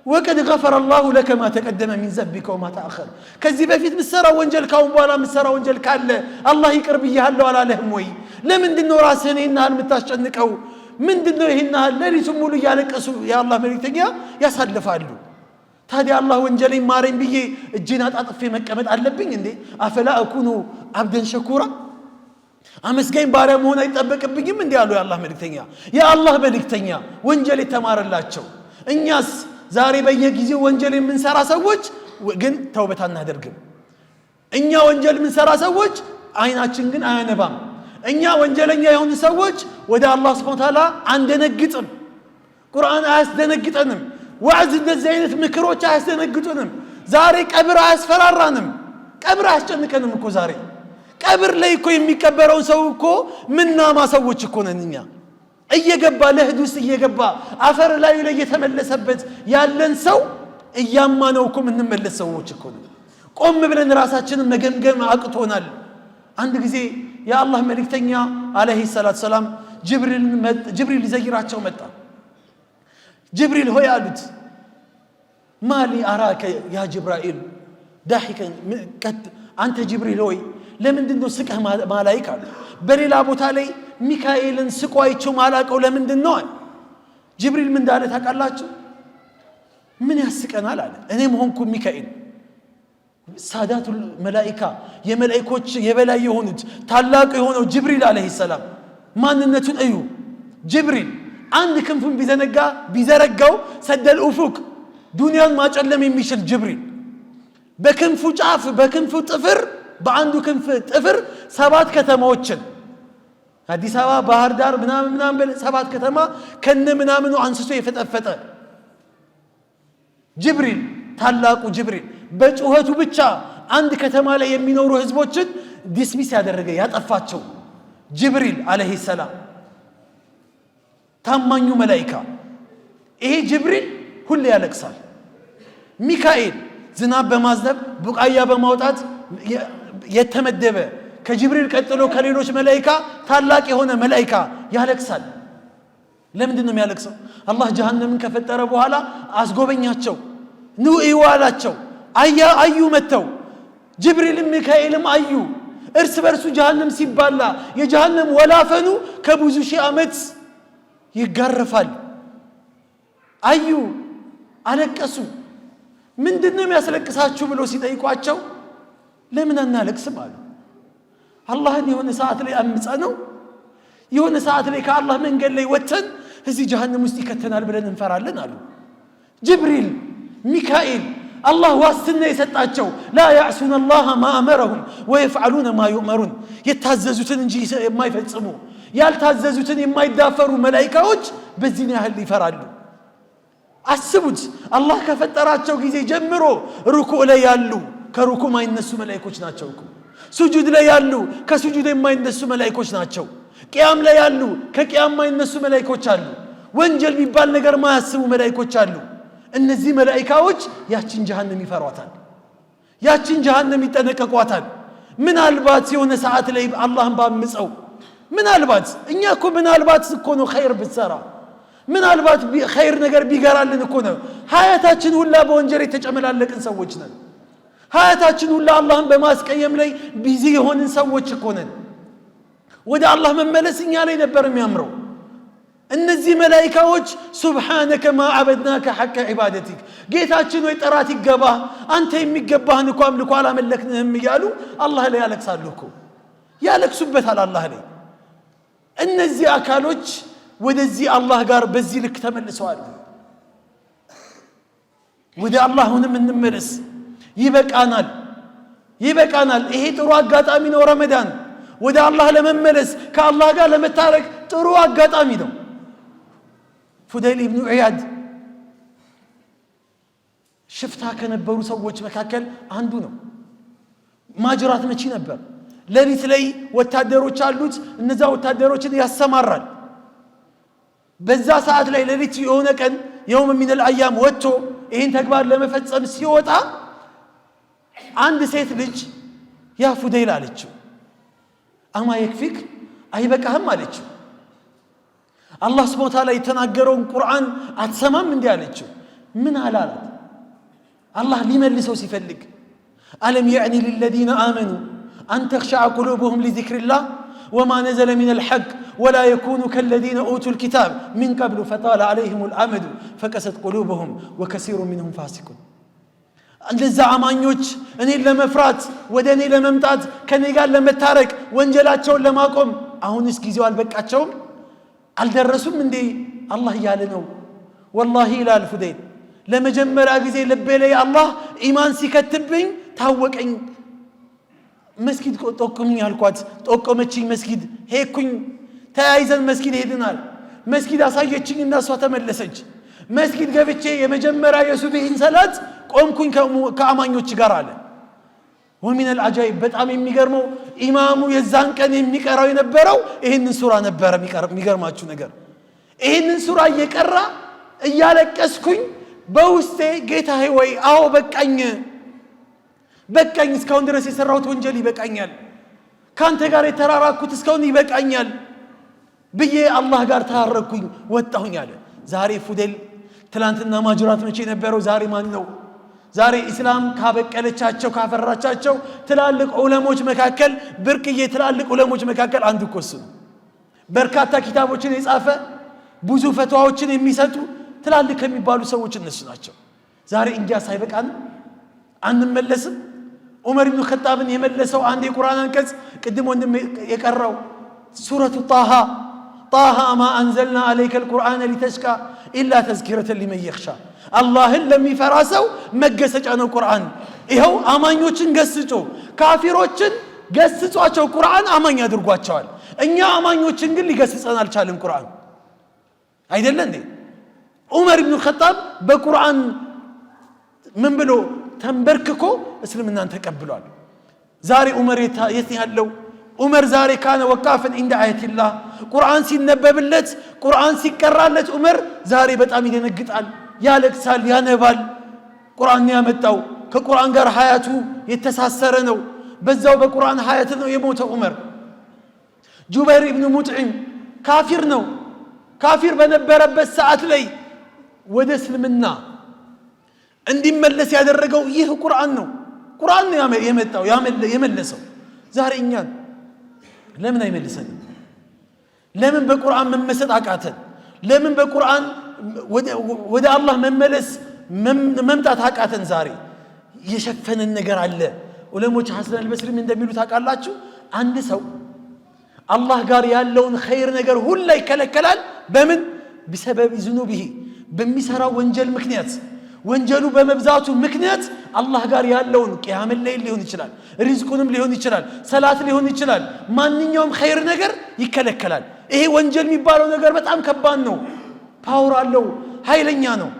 وقد غفر الله لك ما تقدم من ذنبك وما تأخر ከዚህ በፊት ምሰራው ወንጀል ካሁን በኋላ ምሰራው ወንጀል ካለ አላህ ይቅር ብያለሁ አላለህም ወይ? ለምንድነው ራስህን ይናል የምታስጨንቀው? ምንድነው ይሄናል? ሌሊቱን ሙሉ ያለቀሱ የአላህ መልእክተኛ ያሳልፋሉ። ታዲያ አላህ ወንጀሌን ማረኝ ብዬ እጄን አጣጥፌ መቀመጥ አለብኝ እንዴ? አፈላ አኩኑ አብደን ሸኩራ አመስጋኝ ባሪያ መሆን አይጠበቅብኝም እንዴ አሉ የአላህ መልእክተኛ። የአላህ መልእክተኛ ወንጀል የተማረላቸው። እኛስ ዛሬ በየጊዜው ወንጀል የምንሰራ ሰዎች ግን ተውበት አናደርግም። እኛ ወንጀል የምንሰራ ሰዎች አይናችን ግን አያነባም። እኛ ወንጀለኛ የሆኑ ሰዎች ወደ አላህ Subhanahu Wa Ta'ala አንደነግጥም። ቁርአን አያስደነግጠንም። ወዕዝ እንደዚህ አይነት ምክሮች አያስደነግጡንም። ዛሬ ቀብር አያስፈራራንም። ቀብር አያስጨንቀንም እኮ ዛሬ ቀብር ላይ እኮ የሚቀበረው ሰው እኮ ምናማ ሰዎች እኮ ነን እኛ። እየገባ ለህድ ውስጥ እየገባ አፈር ላይ የተመለሰበት ያለን ሰው እያማነው እኮ ምንመለስ ሰዎች እኮ ነን። ቆም ብለን ራሳችንን መገምገም አቅቶናል። አንድ ጊዜ የአላህ መልእክተኛ አለይሂ ሰላም ጅብሪል ሊዘይራቸው መጣ። ጅብሪል ሆይ አሉት፣ ማሊ አራከ ያ ጅብራኤል ዳሂከን አንተ ጅብሪል ሆይ ለምንድነው ስቀህ ማላይክ አለ። በሌላ ቦታ ላይ ሚካኤልን ስቆ አይቼው ማላቀው ለምንድነው አለ። ጅብሪል ምን እንዳለ ታውቃላችሁ? ምን ያስቀናል አለ። እኔም ሆንኩ ሚካኤል ሳዳቱል መላኢካ የመላእክቶች የበላይ የሆኑት ታላቅ የሆነው ጅብሪል አለይሂ ሰላም ማንነቱን እዩ። ጅብሪል አንድ ክንፉን ቢዘረጋው ሰደል ኡፉቅ ዱንያን ማጨለም የሚችል ጅብሪል በክንፉ ጫፍ በክንፉ ጥፍር በአንዱ ክንፍ ጥፍር 7 ከተማዎችን አዲስ አበባ ባህር ዳር ምናምን 7 ከተማ ከነ ምናምኑ አንስቶ የፈጠፈጠ ጅብሪል ታላቁ ጅብሪል በጩኸቱ ብቻ አንድ ከተማ ላይ የሚኖሩ ህዝቦችን ዲስሚስ ያደረገ ያጠፋቸው ጅብሪል አለይሂ ሰላም ታማኙ መላእክት። ይሄ ጅብሪል ሁሌ ያለቅሳል። ሚካኤል ዝናብ በማዝነብ ቡቃያ በማውጣት የተመደበ ከጅብሪል ቀጥሎ ከሌሎች መላእክት ታላቅ የሆነ መላእክት ያለቅሳል። ለምንድን ነው የሚያለቅሰው? አላህ ጀሃነምን ከፈጠረ በኋላ አስጎበኛቸው። ኑ ይዋላቸው አዩ መተው ጅብሪልም ሚካኤልም አዩ። እርስ በርሱ ጀሃነም ሲባላ የጀሃነም ወላፈኑ ከብዙ ሺህ ዓመት ይጋረፋል። አዩ አለቀሱ። ምንድነው የሚያስለቅሳችሁ ብሎ ሲጠይቋቸው ለምን አናለቅስም አሉ። አላህን የሆነ ሰዓት ላይ አምጻ ነው የሆነ ሰዓት ላይ ከአላህ መንገድ ላይ ወጥተን እዚህ ጀሃነም ውስጥ ይከተናል ብለን እንፈራለን አሉ። ጅብሪል ሚካኤል አላህ ዋስትና የሰጣቸው ላ ያዕሱነ አላህ ማ አመረሁም ወየፍዓሉነ ማ ዩእመሩን የታዘዙትን እንጂ የማይፈጽሙ ያልታዘዙትን የማይዳፈሩ መላእክቶች በዚህ ያህል ይፈራሉ። አስቡት አላህ ከፈጠራቸው ጊዜ ጀምሮ ሩኩዕ ላይ ያሉ ከሩኩዕ ማይነሱ መላእክቶች ናቸው እኮ ሱጁድ ላይ ያሉ ከሱጁድ የማይነሱ መላእክቶች ናቸው ቂያም ላይ ያሉ ከቂያም ማይነሱ መላእክቶች አሉ ወንጀል ቢባል ነገር ማያስቡ መላእክቶች አሉ እነዚህ መላእክቶች ያቺን ጀሃነም ይፈሯታል ያቺን ጀሃነም ይጠነቀቋታል ምናልባት የሆነ ሰዓት ላይ አላህን ባምፀው ምናልባት እኛ እኮ ምናልባት እኮ ነው ኸይር ብትሰራ ምናልባት ኸይር ነገር ቢገራልን እኮ ነው ሀያታችን ሁላ በወንጀል የተጨመላለቅን ሰዎች ነን ሀያታችን ሁላ አላህን በማስቀየም ላይ ቢዚ የሆንን ሰዎች እኮ ነን ወደ አላህ መመለስ እኛ ላይ ነበር የሚያምረው እነዚህ መላእክቶች ሱብሃነከ ማ አበድናከ ሐቀ ዒባደቲክ ጌታችን ወይ ጥራት ይገባ አንተ የሚገባህን እኮ አምልኮ አላመለክንህም እያሉ አላህ ላይ ያለቅሳሉ እኮ ያለቅሱበታል አላህ ላይ እነዚህ አካሎች ወደዚህ አላህ ጋር በዚህ ልክ ተመልሰዋል ወደ አላህንም እንመለስ ይበቃናል ይሄ ጥሩ አጋጣሚ ነው ረመዳን ወደ አላህ ለመመለስ ከአላህ ጋር ለመታረቅ ጥሩ አጋጣሚ ነው ፉዳይል ኢብኑ ዒያድ ሽፍታ ከነበሩ ሰዎች መካከል አንዱ ነው ማጅራት መቺ ነበር ለሊት ላይ ወታደሮች አሉት እነዛ ወታደሮችን ያሰማራል በዛ ሰዓት ላይ ለሊት የሆነ ቀን يوم من الايام ወጥቶ ይሄን ተግባር ለመፈጸም ሲወጣ አንድ ሴት ልጅ ያ ፉዳይል አለችው አማ يكفيك አይበቃህም አለችው አላህ Subhanahu Wa Ta'ala የተናገረውን ቁርአን አትሰማም እንዴ አለችው ምን አላላት አላህ ሊመልሰው ሲፈልግ አለም يعني للذين آمنوا أن تخشع قلوبهم لذكر الله وما نزل من الحق ولا يكونوا كالذين أوتوا الكتاب من قبل فطال عليهم الأمد فكست قلوبهم وكثير منهم فاسقون እንደዛ አማኞች እኔን ለመፍራት ወደ እኔ ለመምጣት ከኔ ጋር ለመታረቅ ወንጀላቸውን ለማቆም አሁንስ ጊዜው አልበቃቸውም አልደረሱም እንዴ አላህ ያለ ነው والله ይላል ፉዳይል ለመጀመሪያ ጊዜ ልቤ ላይ አላህ ኢማን ሲከትብኝ ታወቀኝ መስጊድ ጠቆመኝ አልኳት ጠቆመችኝ መስጊድ ሄድኩኝ ተያይዘን መስጊድ ሄድናል መስጊድ አሳየችኝ እና እሷ ተመለሰች መስጊድ ገብቼ የመጀመሪያ የሱብሂን ሰላት ቆምኩኝ ከአማኞች ጋር አለ ومن العجائب በጣም የሚገርመው ኢማሙ የዛን ቀን የሚቀራው የነበረው ይሄንን ሱራ ነበር የሚገርማችሁ ነገር ይሄንን ሱራ እየቀራ እያለቀስኩኝ በውስጤ ጌታዬ ወይ አዎ በቃኝ እስካሁን ድረስ የሰራሁት ወንጀል ይበቃኛል ካንተ ጋር የተራራኩት እስካሁን ይበቃኛል ብዬ አላህ ጋር ታረኩኝ ወጣሁኝ አለ ዛሬ ፉዳይል ትላንትና ማጅራት መቼ ነበረው ዛሬ ማን ነው ዛሬ እስላም ካበቀለቻቸው ካፈራቻቸው ትላልቅ ዑለሞች መካከል ብርቅዬ ትላልቅ ዑለሞች መካከል አንዱ ኮስ ነው በርካታ ኪታቦችን የጻፈ ብዙ ፈትዋዎችን የሚሰጡ ትላልቅ ከሚባሉ ሰዎች እነሱ ናቸው ዛሬ እንጃ ሳይበቃን አንመለስም ዑመር ኢብኑ ኸጣብን የመለሰው አንድ የቁርአን አንቀጽ ቅድም ወንድም የቀራው ሱረቱ ጣሃ ما انزلنا عليك القرآن لتشقى الا تذكرة لمن يخشى አላህን ለሚፈራ ሰው መገሰጫ ነው ቁርአን ይሄው አማኞችን ገስጾ ካፊሮችን ገስጿቸው ቁርአን አማኝ አድርጓቸዋል እኛ አማኞችን ግን ሊገስጸን አልቻለም ቁርአን አይደለ እንዴ ዑመር ኢብኑ ኸጣብ በቁርአን ምን ብሎ ተንበርክኮ እስልምናን ተቀብሏል ዛሬ ዑመር የት ያለው ዑመር ዛሬ ካነ ወቃፈን عند آيات الله ቁርአን ሲነበብለት ቁርአን ሲቀራለት ዑመር ዛሬ በጣም ይደነግጣል ያለቅሳል ያነባል ቁርአን ያመጣው ከቁርአን ጋር ሐያቱ የተሳሰረ ነው በዛው በቁርአን ሐያት ነው የሞተው ዑመር ጁበይር ኢብኑ ሙጥዒም ካፊር ነው ካፊር በነበረበት ሰዓት ላይ ወደ እስልምና እንዲመለስ ያደረገው ይህ ቁርአን ነው ቁርአን ነው የመጣው የመለሰው ዛሬ እኛን ለምን አይመልሰንም ለምን በቁርአን መመሰጥ አቃተን ለምን በቁርአን ወደ አላህ መመለስ መምጣት አቃተን ዛሬ የሸፈነን ነገር አለ ዑለሞች ሐሰን አልበስሪም እንደሚሉት አቃላችሁ አንድ ሰው አላህ ጋር ያለውን ኸይር ነገር ሁሉ ይከለከላል በምን بسبب ذنوبه በሚሰራው ወንጀል ምክንያት ወንጀሉ በመብዛቱ ምክንያት አላህ ጋር ያለውን ቂያም ላይ ሊሆን ይችላል ሪዝቁንም ሊሆን ይችላል ሰላት ሊሆን ይችላል ማንኛውም ኸይር ነገር ይከለከላል ይሄ ወንጀል የሚባለው ነገር በጣም ከባድ ነው ፓወር አለው ኃይለኛ ነው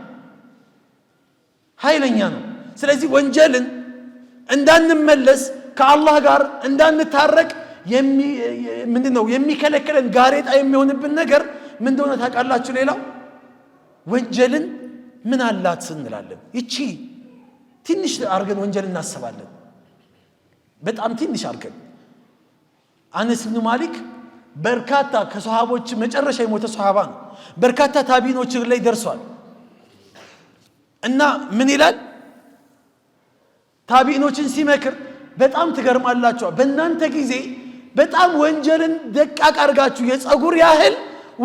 ኃይለኛ ነው። ስለዚህ ወንጀልን እንዳንመለስ ከአላህ ጋር እንዳንታረቅ ምንድነው የሚከለክለን ጋሬጣ የሚሆንብን ነገር ምን እንደሆነ ታውቃላችሁ? ሌላው ወንጀልን ምን አላት እንላለን። ይቺ ትንሽ አርገን ወንጀል እናስባለን። በጣም ትንሽ አርገን አነስ ኢብኑ ማሊክ በርካታ ከሷሃቦች መጨረሻ የሞተ ሷሃባ ነው። በርካታ ታቢኖች ላይ ደርሷል እና ምን ይላል? ታቢኖችን ሲመክር በጣም ትገርማላችሁ። በእናንተ ጊዜ በጣም ወንጀልን ደቃቅ አርጋችሁ የፀጉር ያህል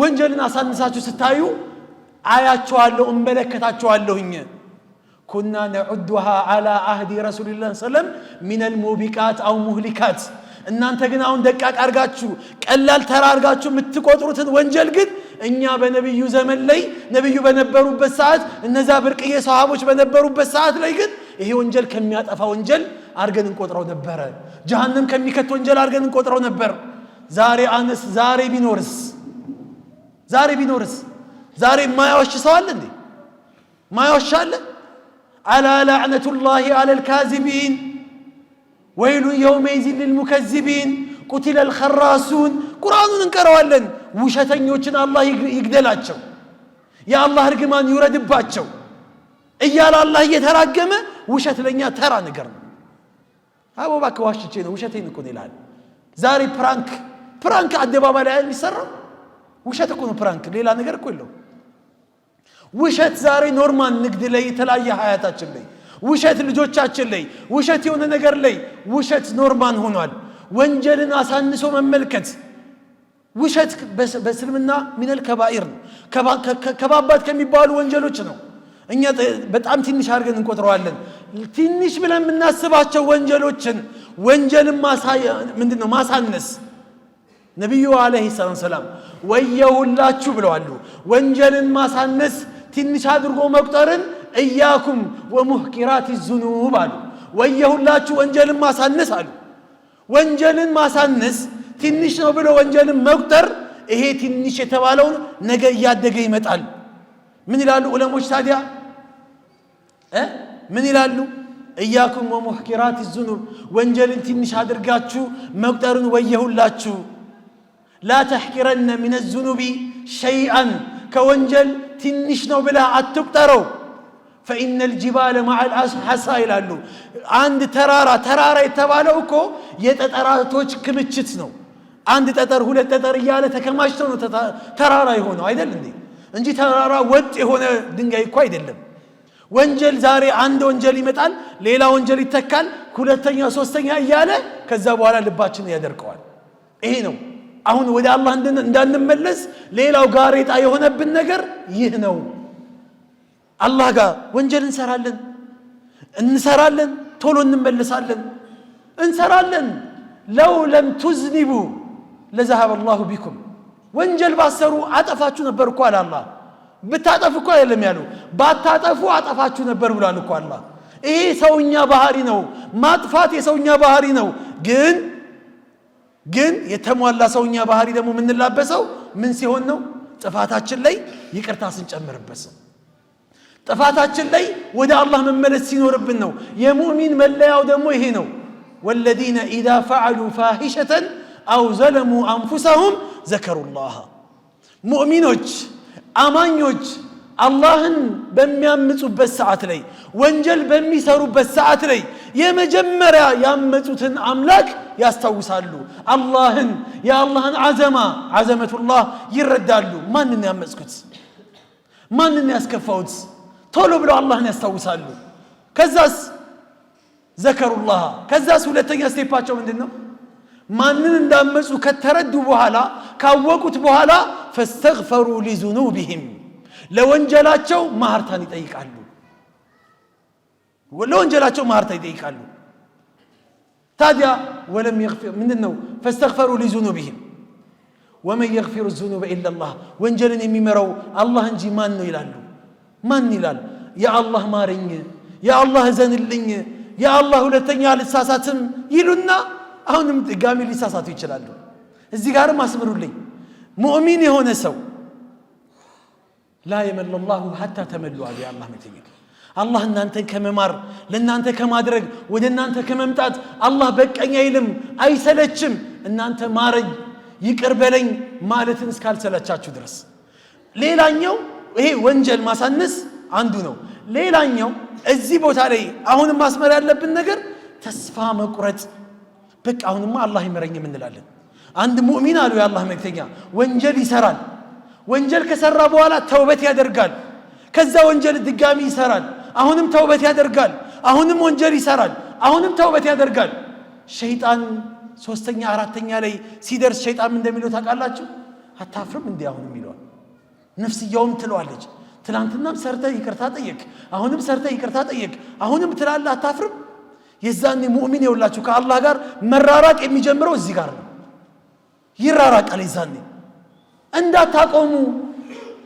ወንጀልን አሳንሳችሁ ስታዩ አያቸዋለሁ እመለከታቸዋለሁኝ። ኩና ነዑዱሃ አላ አህዲ ረሱልላህ ሰለም ሚነል ሙቢቃት አው ሙህሊካት። እናንተ ግን አሁን ደቃቅ አርጋችሁ ቀላል ተራ አርጋችሁ የምትቆጥሩትን ወንጀል ግን እኛ በነብዩ ዘመን ላይ ነብዩ በነበሩበት ሰዓት እነዛ ብርቅዬ ሰሃቦች በነበሩበት ሰዓት ላይ ግን ይሄ ወንጀል ከሚያጠፋ ወንጀል አርገን እንቆጥረው ነበር። ጀሃነም ከሚከት ወንጀል አርገን እንቆጥረው ነበር። ዛሬ አነስ ዛሬ ቢኖርስ ዛሬ ማያወሽ ሰው አለ እንዴ? ማያወሽ አለ? አላ ለዕነቱላሂ ዐለል ካዚቢን ወይሉ የውመይዚን ሊልሙከዚቢን ቁቲለል ኸራሱን። ቁርአኑን እንቀረዋለን። ውሸተኞችን አላህ ይግደላቸው፣ የአላህ እርግማን ይውረድባቸው እያለ አላህ እየተራገመ ውሸት ለኛ ተራ ነገር ነው። አቦ እባክህ ዋሽቼ ነው ውሸቴን እኮ ነው ይላል። ዛሬ ፕራንክ አደባባይ ላይ የሚሰራው ውሸት እኮ ነው። ፕራንክ ሌላ ነገር እኮ የለው። ውሸት ዛሬ ኖርማል ንግድ ላይ የተለያየ ሀያታችን ላይ ውሸት፣ ልጆቻችን ላይ ውሸት፣ የሆነ ነገር ላይ ውሸት ኖርማል ሆኗል። ወንጀልን አሳንሶ መመልከት ውሸት በእስልምና ሚነል ከባኢር ነው። ከባባድ ከሚባሉ ወንጀሎች ነው። እኛ በጣም ትንሽ አድርገን እንቆጥረዋለን። ትንሽ ብለን የምናስባቸው ወንጀልን ምንድነው ማሳነስ። ነቢዩ አለይሂ ሰላም ወየሁላችሁ ብለዋል። ወንጀልን ማሳነስ ትንሽ አድርጎ መቁጠርን እያኩም ወሙህቂራት الذنوب አሉ። ወየሁላችሁ ወንጀልን ማሳነስ አሉ። ወንጀልን ማሳነስ ትንሽ ነው ብሎ ወንጀልን መቁጠር፣ ይሄ ትንሽ የተባለውን ነገ እያደገ ይመጣል። ምን ይላሉ ዑለሞች ታዲያ? ምን ይላሉ? እያኩም ወሙህቂራት الذنوب ወንጀልን ትንሽ አድርጋችሁ መቁጠርን ወየሁላችሁ። ላ ተሕቂረነ ሚነ الذنوب شيئا ከወንጀል ትንሽ ነው ብለህ አትቁጠረው። فإن الجبال مع الحصى ይላሉ። አንድ ተራራ የተባለው እኮ የጠጠራቶች ክምችት ነው። አንድ ጠጠር ሁለት ጠጠር እያለ ተከማችተው ነው ተራራ የሆነው አይደል እንዴ? እንጂ ተራራ ወጥ የሆነ ድንጋይ እኮ አይደለም። ወንጀል ዛሬ አንድ ወንጀል ይመጣል፣ ሌላ ወንጀል ይተካል፣ ሁለተኛ ሶስተኛ እያለ ከዛ በኋላ ልባችን ያደርቀዋል። ይሄ ነው አሁን ወደ አላህ እንዳንመለስ ሌላው ጋሬጣ የሆነብን ነገር ይህ ነው። አላህ ጋር ወንጀል እንሰራለን፣ ቶሎ እንመለሳለን፣ እንሰራለን። ለው ለም ትዝኒቡ ለዘሀበ አላሁ ቢኩም። ወንጀል ባሰሩ አጠፋችሁ ነበር እኮ አለ አላህ። ብታጠፉ እኮ አይደለም ያሉ፣ ባታጠፉ አጠፋችሁ ነበር ብሏል እኮ አላህ። ይሄ ሰውኛ ባህሪ ነው፣ ማጥፋት የሰውኛ ባህሪ ነው። ግን የተሟላ ሰውኛ ባህሪ ደግሞ የምንላበሰው ምን ሲሆን ነው? ጥፋታችን ላይ ይቅርታ ስንጨምርበት ነው። ጥፋታችን ላይ ወደ አላህ መመለስ ሲኖርብን ነው። የሙእሚን መለያው ደግሞ ይሄ ነው። ወለዚነ ኢዛ ፈዐሉ ፋሂሸተን አው ዘለሙ አንፉሰሁም ዘከሩላህ። ሙእሚኖች አማኞች አላህን በሚያምፁበት ሰዓት ላይ ወንጀል በሚሰሩበት ሰዓት ላይ የመጀመሪያ ያመፁትን አምላክ ያስታውሳሉ። አላህን የአላህን ዓዘመቱላህ ይረዳሉ። ማንን ያመፅኩት? ማንን ያስከፋውት? ቶሎ ብለው አላህን ያስታውሳሉ። ከዛስ ዘከሩላህ። ከዛስ ሁለተኛ ስቴፓቸው ምንድነው? ማንን እንዳመፁ ከተረዱ በኋላ ካወቁት በኋላ ፈስተግፈሩ ሊዙኑቢሂም ለወንጀላቸው ማህርታን ይጠይቃሉ። ለወንጀላቸው ማህርታ ይጠይቃሉ። ታዲያ ወለም ይግፊር ምንድነው? ፈስተግፈሩ ሊዙኑቢሂም ወመን የግፊሩ الذنوب إلا الله። ወንጀልን የሚመራው አላህ እንጂ ማን ነው ይላሉ። ማን ይላል? ያ አላህ ማረኝ፣ ያ አላህ ዘንልኝ፣ ያ አላህ ሁለተኛ ልሳሳትም ይሉና አሁንም ድጋሚ ሊሳሳቱ ይችላሉ። እዚህ ጋርም አስምሩልኝ። ሙእሚን የሆነ ሰው ላ የመለ ላሁ ሐታ ተመሉ አሉ የአላህ መልእክተኛ። አላህ እናንተን ከመማር ለእናንተ ከማድረግ ወደ እናንተ ከመምጣት አላህ በቀኝ አይልም አይሰለችም እናንተ ማረኝ ይቅር በለኝ ማለትን እስካልሰለቻችሁ ድረስ ሌላኛው ይሄ ወንጀል ማሳነስ አንዱ ነው ሌላኛው እዚህ ቦታ ላይ አሁንም ማስመር ያለብን ነገር ተስፋ መቁረጥ በቃ አሁንማ አላህ ይመረኝም እንላለን አንድ ሙእሚን አሉ የአላህ መልእክተኛ ወንጀል ይሰራል ወንጀል ከሰራ በኋላ ተውበት ያደርጋል ከዛ ወንጀል ድጋሚ ይሰራል አሁንም ተውበት ያደርጋል አሁንም ወንጀል ይሰራል አሁንም ተውበት ያደርጋል ሸይጣን ሶስተኛ አራተኛ ላይ ሲደርስ ሸይጣን እንደሚለው ታውቃላችሁ አታፍርም እንዴ አሁንም ይለዋል ነፍስያውም ትለዋለች ትላንትናም ሰርተህ ይቅርታ ጠየቅ አሁንም ሰርተህ ይቅርታ ጠየቅ አሁንም ትላለህ አታፍርም የዛኔ ሙእሚን ይውላችሁ ከአላህ ጋር መራራቅ የሚጀምረው እዚህ ጋር ነው ይራራቃል የዛኔ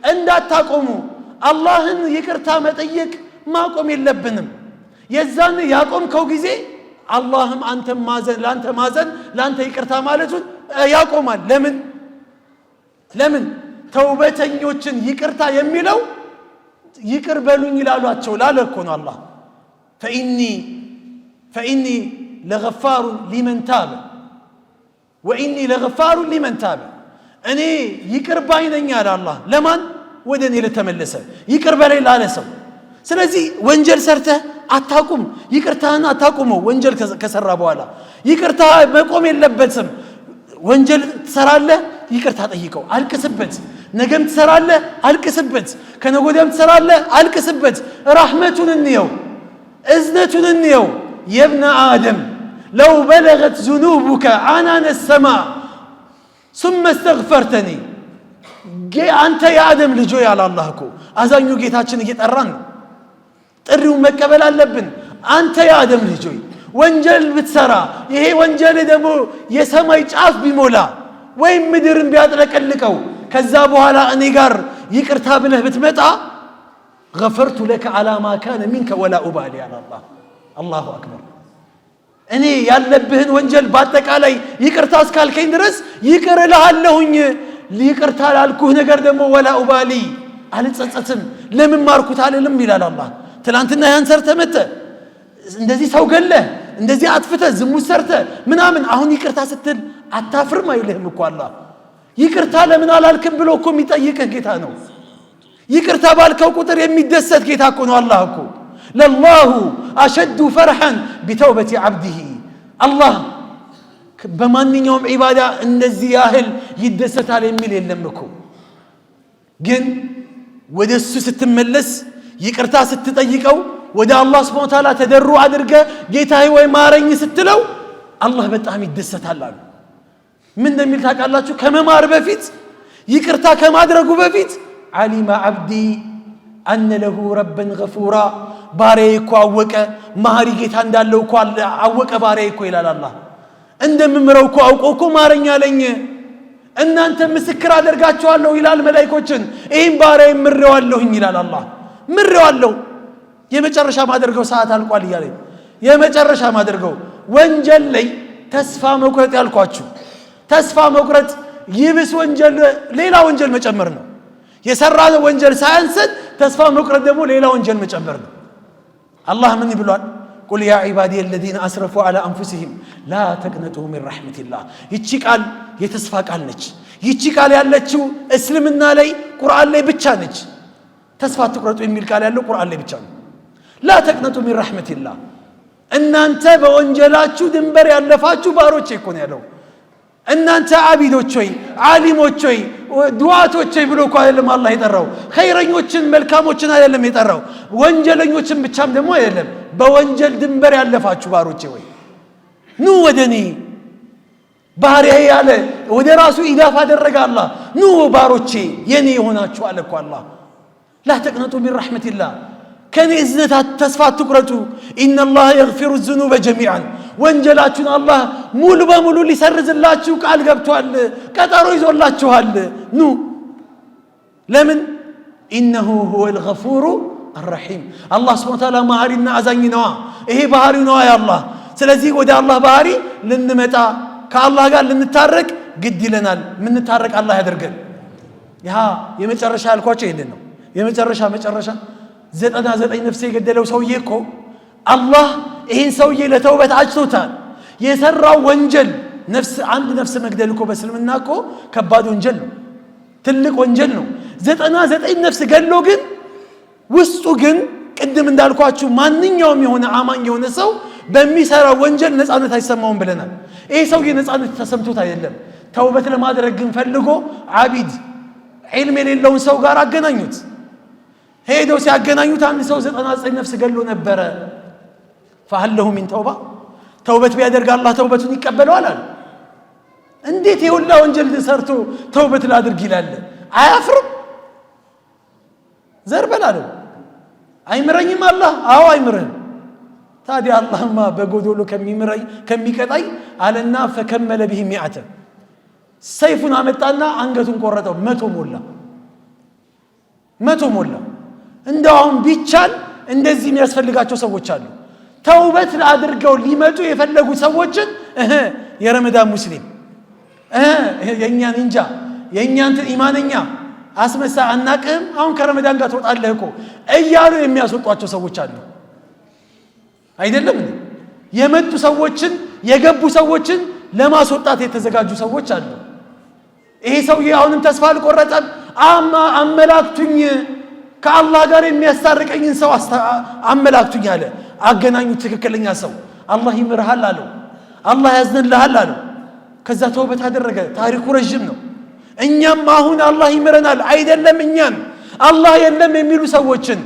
እንዳታቆሙ አላህን ይቅርታ መጠየቅ ማቆም የለብንም የዛኔ ያቆምከው ጊዜ አላህም አንተም ማዘን ላንተ ይቅርታ ማለቱን ያቆማል ለምን ተውበተኞችን ይቅርታ የሚለው ይቅር በሉኝ ይላሏቸው ላለኮ ነው አላህ ፈኢኒ ለገፋሩ ሊመን ታበ ወኢኒ ለገፋሩ ሊመን ታበ እኔ ይቅር ባይ ነኝ አለ አላህ ለማን ወደ እኔ ለተመለሰ ይቅር በለኝ ላለ ሰው ስለዚህ ወንጀል ሰርተህ አታቁም ይቅርታህን አታቁመው ወንጀል ከሰራ በኋላ ይቅርታ መቆም የለበትም ወንጀል ትሰራለህ ይቅርታ ጠይቀው አልቅስበት ነገም ትሰራለህ አልቅስበት ከነጎደም ትሰራለህ አልቅስበት ረህመቱን እንየው እዝነቱን እንየው የብነ አደም ለው በለገት ذنوبك عنان السماء ثم استغفرتني አንተ የአደም ልጅ ሆይ አለ አላህ እኮ አዛኙ ጌታችን እየጠራን ነው ጥሪውን መቀበል አለብን አንተ የአደም ልጅ ሆይ ወንጀል ብትሰራ ይሄ ወንጀል ደግሞ የሰማይ ጫፍ ቢሞላ ወይም ምድርን ቢያጥለቀልቀው ከዛ በኋላ እኔ ጋር ይቅርታ ብለህ ብትመጣ غفرت لك على ما كان منك ولا أبالي على الله أكبر እኔ ያለብህን ወንጀል በአጠቃላይ ይቅርታ እስካልከኝ ድረስ ይቅር እልሃለሁኝ ይቅርታ ላልኩህ ነገር ደግሞ ወላ ኡባሊ አልጸጸትም ለምን ማርኩት አልልም ይላል አላህ ትላንትና ያን ሰርተህ መጥተህ እንደዚህ ሰው ገለህ እንደዚህ አጥፍተህ ዝሙት ሰርተህ ምናምን አሁን ይቅርታ ስትል አታፍርም አይልህም እኮ አላህ ይቅርታ ለምን አላልክም ብሎ እኮ የሚጠይቅህ ጌታ ነው ይቅርታ ባልከው ቁጥር የሚደሰት ጌታ እኮ ነው አላህ እኮ ለላሁ አሸዱ ፈርሐን ቢተውበቲ ዓብዲሂ አላህ በማንኛውም ዒባዳ እንደዚህ ያህል ይደሰታል የሚል የለም እኮ ግን ወደሱ ስትመለስ ይቅርታ ስትጠይቀው ወደ አላህ Subhanahu Wa Ta'ala ተደሩ አድርገ ጌታዬ ወይ ማረኝ ስትለው አላህ በጣም ይደሰታል አሉ ምን እንደሚል ታውቃላችሁ ከመማር በፊት ይቅርታ ከማድረጉ በፊት علم عبدي أن له ربا غفورا ባሪያዬ አወቀ ማሪ ጌታ እንዳለው እኮ አወቀ ባሪያዬ እኮ ይላል አላህ እንደምምረው እኮ አውቆ እኮ ማረኛ አለኝ እናንተ ምስክር አደርጋቸዋለሁ ይላል መላእክቶችን ይሄን ባሪያዬ ምሬዋለሁኝ ይላል አላህ ምሬዋለሁ የመጨረሻ ማደርገው ሰዓት አልቋል ይላል የመጨረሻ ማደርገው ወንጀል ላይ ተስፋ መቁረጥ ያልኳችሁ ተስፋ መቁረጥ ይብስ ወንጀል ሌላ ወንጀል መጨመር ነው የሰራው ወንጀል ሳያንሰን ተስፋ መቁረጥ ደግሞ ሌላ ወንጀል መጨመር ነው አላህ ምን ይብሏል قل يا عبادي الذين اسرفوا على انفسهم لا تقنطوا من رحمه الله ይቺ ቃል የተስፋ ቃል ነች ይቺ ቃል ያለችው እስልምና ላይ ቁርአን ላይ ብቻ ነች ተስፋ ትቁረጡ የሚል ቃል ያለው ቁርአን ላይ ብቻ ነው لا تقنطوا من رحمه الله እናንተ በወንጀላችሁ ድንበር ያለፋችሁ ባሮች እኮ ነው ያለው እናንተ አቢዶች ሆይ ዓሊሞች ሆይ ዱዓቶች ሆይ ብሎ እኮ አይደለም አላህ የጠራው ኸይረኞችን መልካሞችን አይደለም የጠራው ወንጀለኞችን ብቻም ደግሞ አይደለም በወንጀል ድንበር ያለፋችሁ ባሮቼ ሆይ ኑ ወደኔ ባሪያዬ ያለ ወደ ራሱ ኢዳፍ አደረገ አላህ ኑ ባሮቼ የኔ ሆናችሁ አለ እኮ አላህ لا تقنطوا من رحمه الله ከኔ እዝነት ተስፋ አትቁረጡ ان الله يغفر الذنوب جميعا ወንጀላችሁን አላህ ሙሉ በሙሉ ሊሰርዝላችሁ ቃል ገብቷል ቀጠሮ ይዞላችኋል ኑ ለምን انه هو الغفور الرحيم الله سبحانه وتعالى ማሪና አዛኝ ነው ይሄ ባህሪው ነው ያ አላህ ስለዚህ ወደ አላህ ባህሪ ልንመጣ ከአላህ ጋር ልንታረቅ ግድ ይለናል ምን ታረቅ አላህ ያደርገን ያ የመጨረሻ ያልኳቸው ይሄን ነው የመጨረሻ 99 ነፍስ የገደለው ሰውዬ እኮ አላህ ይህን ሰውዬ ለተውበት አጭቶታል። የሰራው ወንጀል አንድ ነፍስ መግደል እኮ በእስልምና እኮ ከባድ ወንጀል ነው፣ ትልቅ ወንጀል ነው። 99 ነፍስ ገድሎ ግን ውስጡ ግን ቅድም እንዳልኳችሁ ማንኛውም የሆነ አማኝ የሆነ ሰው በሚሰራው ወንጀል ነፃነት አይሰማውም ብለናል። ይሄ ሰውዬ ነፃነት ተሰምቶት አይደለም። ተውበት ለማድረግ ግን ፈልጎ ዓቢድ ዒልም የሌለውን ሰው ጋር አገናኙት። ሄደው ሲያገናኙት አንድ ሰው 99 ነፍስ ገድሎ ነበረ። ፈሀል ለሁ ሚን ተውባ፣ ተውበት ቢያደርግ አላህ ተውበቱን ይቀበለዋል አለ። እንዴት የሁላ ወንጀል ሰርቶ ተውበት ላድርግ ይላል? አያፍርም? ዘርበል አለው። አይምረኝም አላህ? አዎ አይምርህም። ታዲያ አላህማ በጎዶሎ ከሚቀጣይ አለና ፈከመለ ቢሂ ሚዓተ፣ ሰይፉን አመጣና አንገቱን ቆረጠው። 100 ሞላ። እንደው አሁን ቢቻል እንደዚህ የሚያስፈልጋቸው ሰዎች አሉ። ተውበት አድርገው ሊመጡ የፈለጉ ሰዎችን የረመዳን ሙስሊም የእኛን እንጃ የእኛን ኢማንኛ አስመሳ አናቅህም አሁን ከረመዳን ጋር ትወጣለህ እኮ እያሉ የሚያስወጧቸው ሰዎች አሉ። አይደለም የመጡ ሰዎችን የገቡ ሰዎችን ለማስወጣት የተዘጋጁ ሰዎች አሉ። ይሄ ሰውዬ አሁንም ተስፋ አልቆረጠም። አመላክቱኝ፣ ከአላህ ጋር የሚያስታርቀኝን ሰው አመላክቱኝ አለ። አገናኙት፣ ትክክለኛ ሰው። አላህ ይምርሃል አለው፣ አላህ ያዝንልሃል አለው። ከዛ ተውበት አደረገ። ታሪኩ ረጅም ነው። እኛም አሁን አላህ ይምረናል አይደለም እኛን አላህ የለም የሚሉ ሰዎችን፣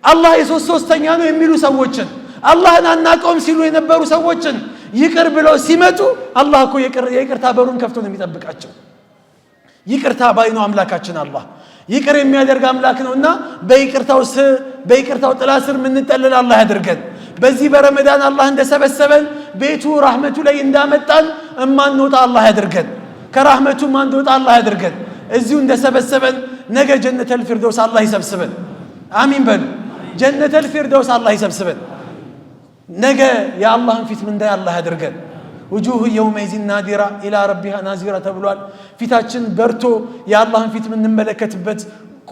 አላህ የ3ኛ ነው የሚሉ ሰዎችን፣ አላህን አናቀውም ሲሉ የነበሩ ሰዎችን ይቅር ብለው ሲመጡ አላህ እኮ የይቅርታ በሩን ከፍቶ ነው የሚጠብቃቸው። ይቅርታ ባይ ነው አምላካችን። አላህ ይቅር የሚያደርግ አምላክ ነውና በይቅርታው ጥላ ስር የምንጠለል አላህ ያድርገን። በዚህ በረመዳን አላህ እንደሰበሰበን ቤቱ ራህመቱ ላይ እንዳመጣን እማንወጣ አላህ ያድርገን። ከራህመቱ ማንወጣ አላህ ያድርገን። እዚሁ እንደሰበሰበን ነገ ጀነተል ፊርደውስ አላህ ይሰብስበን። አሚን በሉ። ጀነተል ፊርደውስ አላህ ይሰብስበን። ነገ የአላህን ፊት ምንዳይ አላህ ያድርገን። ውጁህ የውመይዚን ናዲራ ኢላ ረቢሃ ናዚራ ተብሏል። ፊታችን በርቶ የአላህን ፊት የምንመለከትበት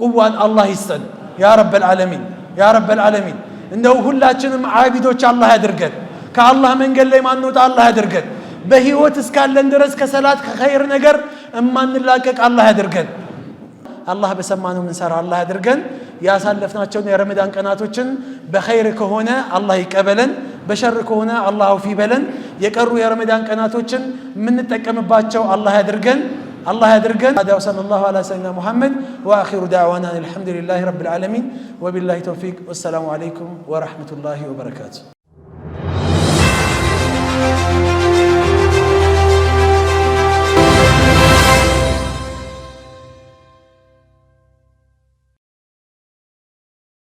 ቁዋን አላህ ይስጠን ያ ረበል ዓለሚን፣ ያ ረበል ዓለሚን። እንደው ሁላችንም ዓቢዶች አላህ ያድርገን። ከአላህ መንገድ ላይ ማንወጣ አላህ ያድርገን። በህይወት እስካለን ድረስ ከሰላት ከኸይር ነገር እማንላቀቅ አላህ ያድርገን። አላህ በሰማነው ምንሰራ አላህ ያድርገን። ያሳለፍናቸውን የረመዳን ቀናቶችን በኸይር ከሆነ አላህ ይቀበለን፣ በሸር ከሆነ አላህ አውፊ በለን። የቀሩ የረመዳን ቀናቶችን የምንጠቀምባቸው አላህ ያድርገን፣ አላህ ያድርገን። هذا وصلى الله على سيدنا محمد واخر دعوانا الحمد لله رب العالمين وبالله توفيق والسلام عليكم ورحمة الله وبركاته.